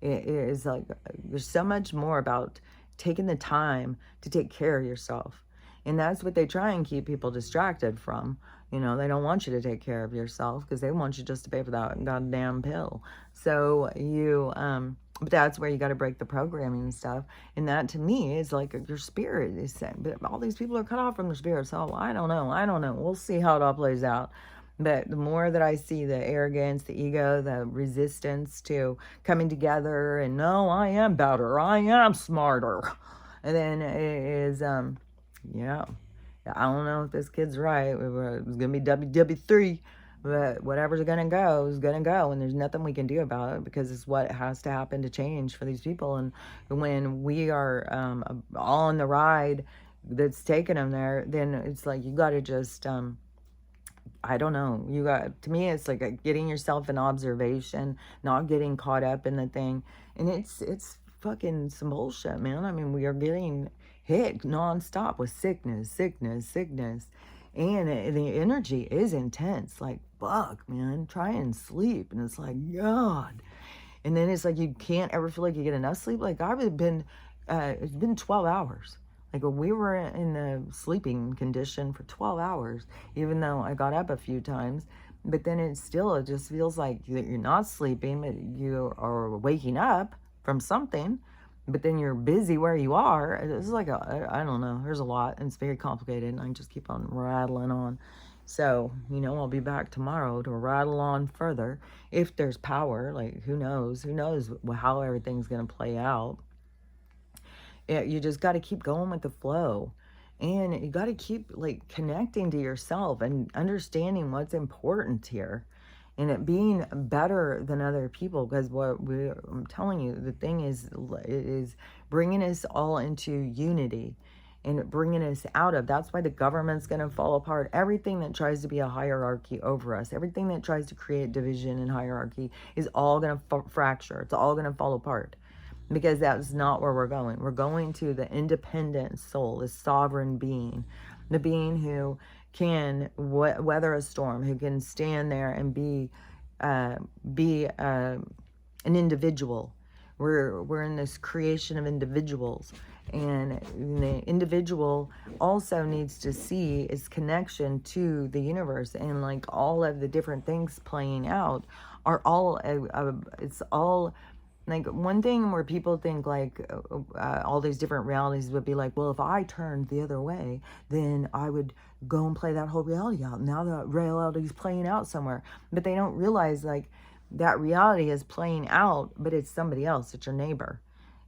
It is like, there's so much more about taking the time to take care of yourself. And that's what they try and keep people distracted from. You know, they don't want you to take care of yourself, because they want you just to pay for that goddamn pill. So but that's where you got to break the programming and stuff. And that, to me, is like your spirit is saying. But all these people are cut off from their spirit. So I don't know. We'll see how it all plays out. But the more that I see the arrogance, the ego, the resistance to coming together, and no, I am better, I am smarter. And then it is, yeah, I don't know if this kid's right. It was going to be WW3, but whatever's going to go is going to go. And there's nothing we can do about it, because it's what has to happen to change for these people. And when we are all on the ride that's taking them there, then it's like, you got to just, I don't know. To me, it's like getting yourself in observation, not getting caught up in the thing. And it's fucking some bullshit, man. I mean, we are getting hit nonstop with sickness. And the energy is intense. Like, fuck, man. Try and sleep. And it's like, God. And then it's like, you can't ever feel like you get enough sleep. Like, it's been 12 hours. Like, we were in the sleeping condition for 12 hours, even though I got up a few times. But then it just feels like you're not sleeping, but you are waking up from something. But then you're busy where you are. It's like, I don't know. There's a lot, and it's very complicated, and I just keep on rattling on. So, I'll be back tomorrow to rattle on further. If there's power, like, who knows how everything's going to play out. Yeah, you just got to keep going with the flow, and you got to keep like connecting to yourself and understanding what's important here, and it being better than other people. Because I'm telling you, the thing is bringing us all into unity, and bringing us out of. That's why the government's going to fall apart. Everything that tries to be a hierarchy over us, everything that tries to create division and hierarchy, is all going to fracture. It's all going to fall apart. Because that's not where we're going. We're going to the independent soul, the sovereign being, the being who can weather a storm, who can stand there and be an individual. We're in this creation of individuals, and the individual also needs to see its connection to the universe, and like all of the different things playing out are all it's all. Like, one thing where people think like all these different realities would be like, well, if I turned the other way, then I would go and play that whole reality out. Now that reality is playing out somewhere. But they don't realize, like, that reality is playing out, but it's somebody else. It's your neighbor.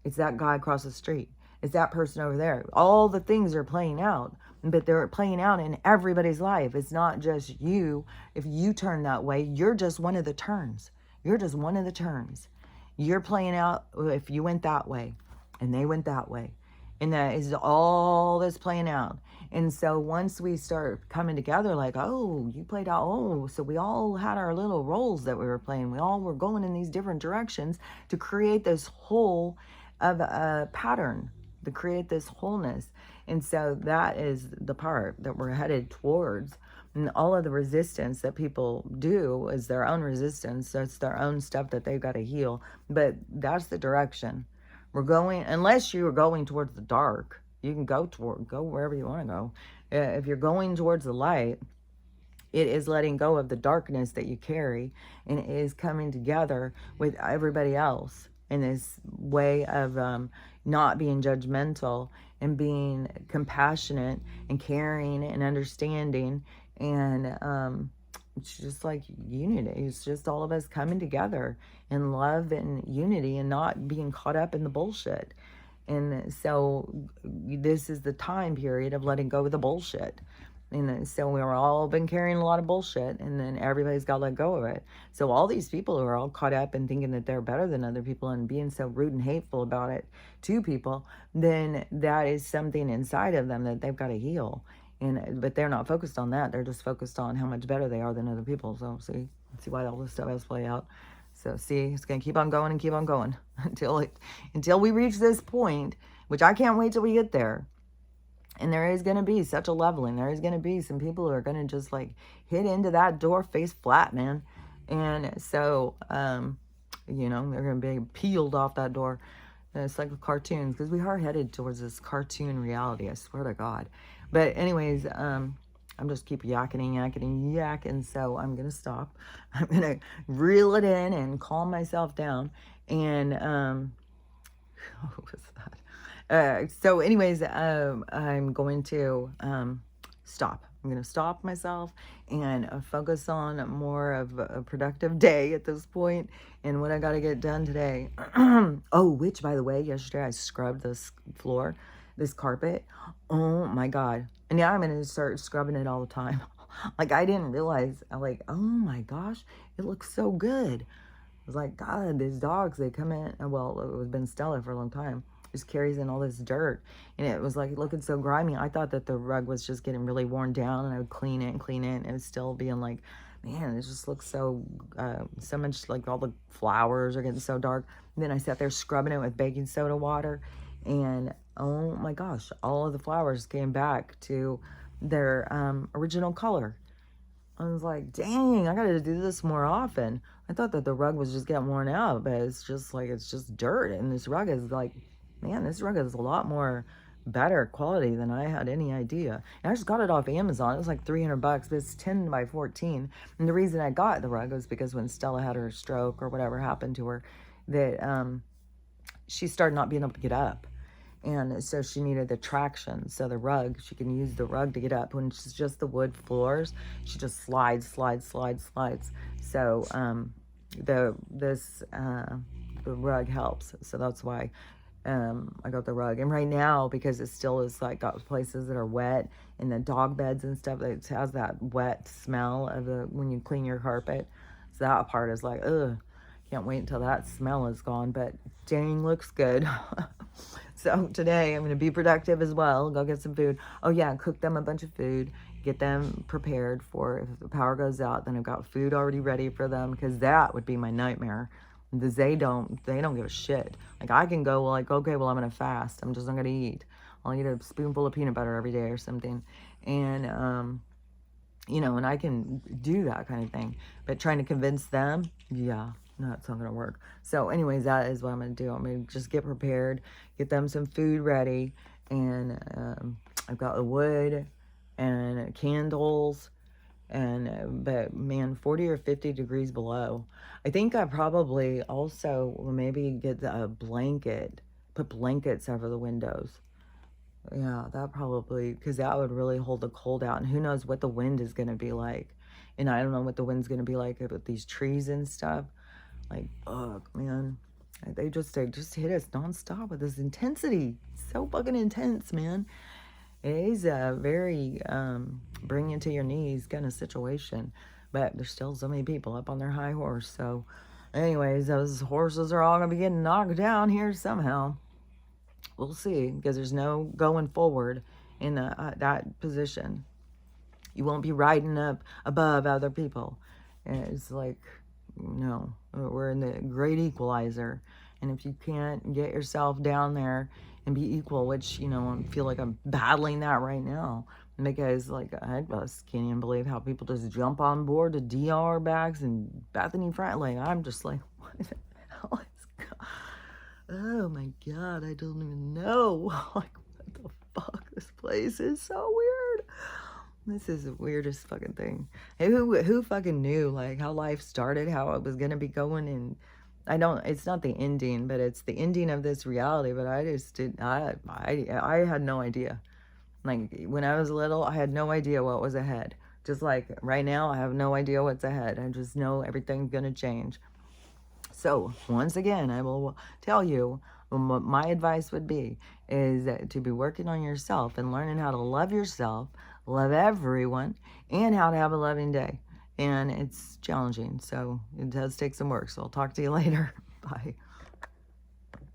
It's that guy across the street. It's that person over there. All the things are playing out, but they're playing out in everybody's life. It's not just you. If you turn that way, you're just one of the turns. You're just one of the turns. You're playing out if you went that way and they went that way. And that is all that's playing out. And so once we start coming together, like, oh, you played out, oh, so we all had our little roles that we were playing. We all were going in these different directions to create this whole of a pattern, to create this wholeness. And so that is the part that we're headed towards. And all of the resistance that people do is their own resistance. That's their own stuff that they've got to heal. But that's the direction. We're going, unless you are going towards the dark, you can go wherever you want to go. If you're going towards the light, it is letting go of the darkness that you carry, and it is coming together with everybody else in this way of not being judgmental and being compassionate and caring and understanding. And it's just like unity. It's just all of us coming together in love and unity and not being caught up in the bullshit. And so this is the time period of letting go of the bullshit. And so we've all been carrying a lot of bullshit, and then everybody's got to let go of it. So all these people who are all caught up in thinking that they're better than other people and being so rude and hateful about it to people, then that is something inside of them that they've got to heal. But they're not focused on that. They're just focused on how much better they are than other people. So see why all this stuff has to play out. So see, it's gonna keep on going and keep on going until we reach this point, which I can't wait till we get there. And there is gonna be such a leveling. There is gonna be some people who are gonna just like hit into that door face flat, man. And so they're gonna be peeled off that door. And it's like with cartoons, because we are headed towards this cartoon reality, I swear to God. But anyways, I'm just keep yakking. So I'm going to stop. I'm going to reel it in and calm myself down. And, what was that? So anyways, I'm going to stop. I'm going to stop myself and focus on more of a productive day at this point and what I got to get done today. Oh, which, by the way, yesterday I scrubbed this floor, this carpet. Oh my God. And now I'm going to start scrubbing it all the time. Like, I didn't realize, I'm like, oh my gosh, it looks so good. I was like, God, these dogs, they come in, well, it was been Stella for a long time, just carries in all this dirt, and it was like looking so grimy. I thought that the rug was just getting really worn down, and I would clean it, and it was still being like, man, it just looks so much like all the flowers are getting so dark. And then I sat there scrubbing it with baking soda water, and oh my gosh, all of the flowers came back to their original color. I was like, dang, I gotta do this more often. I thought that the rug was just getting worn out, but it's just dirt, and this rug is like, man, this rug is a lot more better quality than I had any idea. And I just got it off Amazon. It was like $300, but it's 10 by 14. And the reason I got the rug was because when Stella had her stroke or whatever happened to her, that she started not being able to get up. And so she needed the traction. So the rug, she can use the rug to get up. When it's just the wood floors, she just slides. So the rug helps. So that's why I got the rug. And right now, because it still is like got places that are wet and the dog beds and stuff, it has that wet smell of when you clean your carpet. So that part is like, ugh, can't wait until that smell is gone. But dang, looks good. So today I'm going to be productive as well. Go get some food. Oh yeah, cook them a bunch of food. Get them prepared for if the power goes out, then I've got food already ready for them, because that would be my nightmare. Because they don't give a shit. Like, I can go like, okay, well, I'm going to fast. I'm just not going to eat. I'll eat a spoonful of peanut butter every day or something. And, and I can do that kind of thing. But trying to convince them, yeah. No, it's not going to work. So anyways, that is what I'm going to do. I'm going to just get prepared, get them some food ready. And I've got the wood and candles. But man, 40 or 50 degrees below. I think I probably also will maybe get a blanket, put blankets over the windows. Yeah, that probably, because that would really hold the cold out. And who knows what the wind is going to be like. And I don't know what the wind's going to be like with these trees and stuff. Like, fuck, man. They just hit us nonstop with this intensity. So fucking intense, man. It is a very bring you to your knees kind of situation. But there's still so many people up on their high horse. So Anyways, those horses are all going to be getting knocked down here somehow. We'll see, because there's no going forward in that position. You won't be riding up above other people. And it's like, no, we're in the great equalizer. And if you can't get yourself down there and be equal, which, you know, I feel like I'm battling that right now. Because, like, I just can't even believe how people just jump on board the DR backs and Bethany Front. Like, I'm just like, what the hell is oh my God, I don't even know. Like, what the fuck? This place is so weird. This is the weirdest fucking thing. And who fucking knew, like, how life started, how it was gonna be going, and it's not the ending, but it's the ending of this reality, but I just did, I had no idea. Like, when I was little, I had no idea what was ahead. Just like right now, I have no idea what's ahead. I just know everything's gonna change. So, once again, I will tell you what my advice would be is that to be working on yourself and learning how to love yourself, love everyone, and how to have a loving day. And it's challenging, so it does take some work. So, I'll talk to you later. Bye.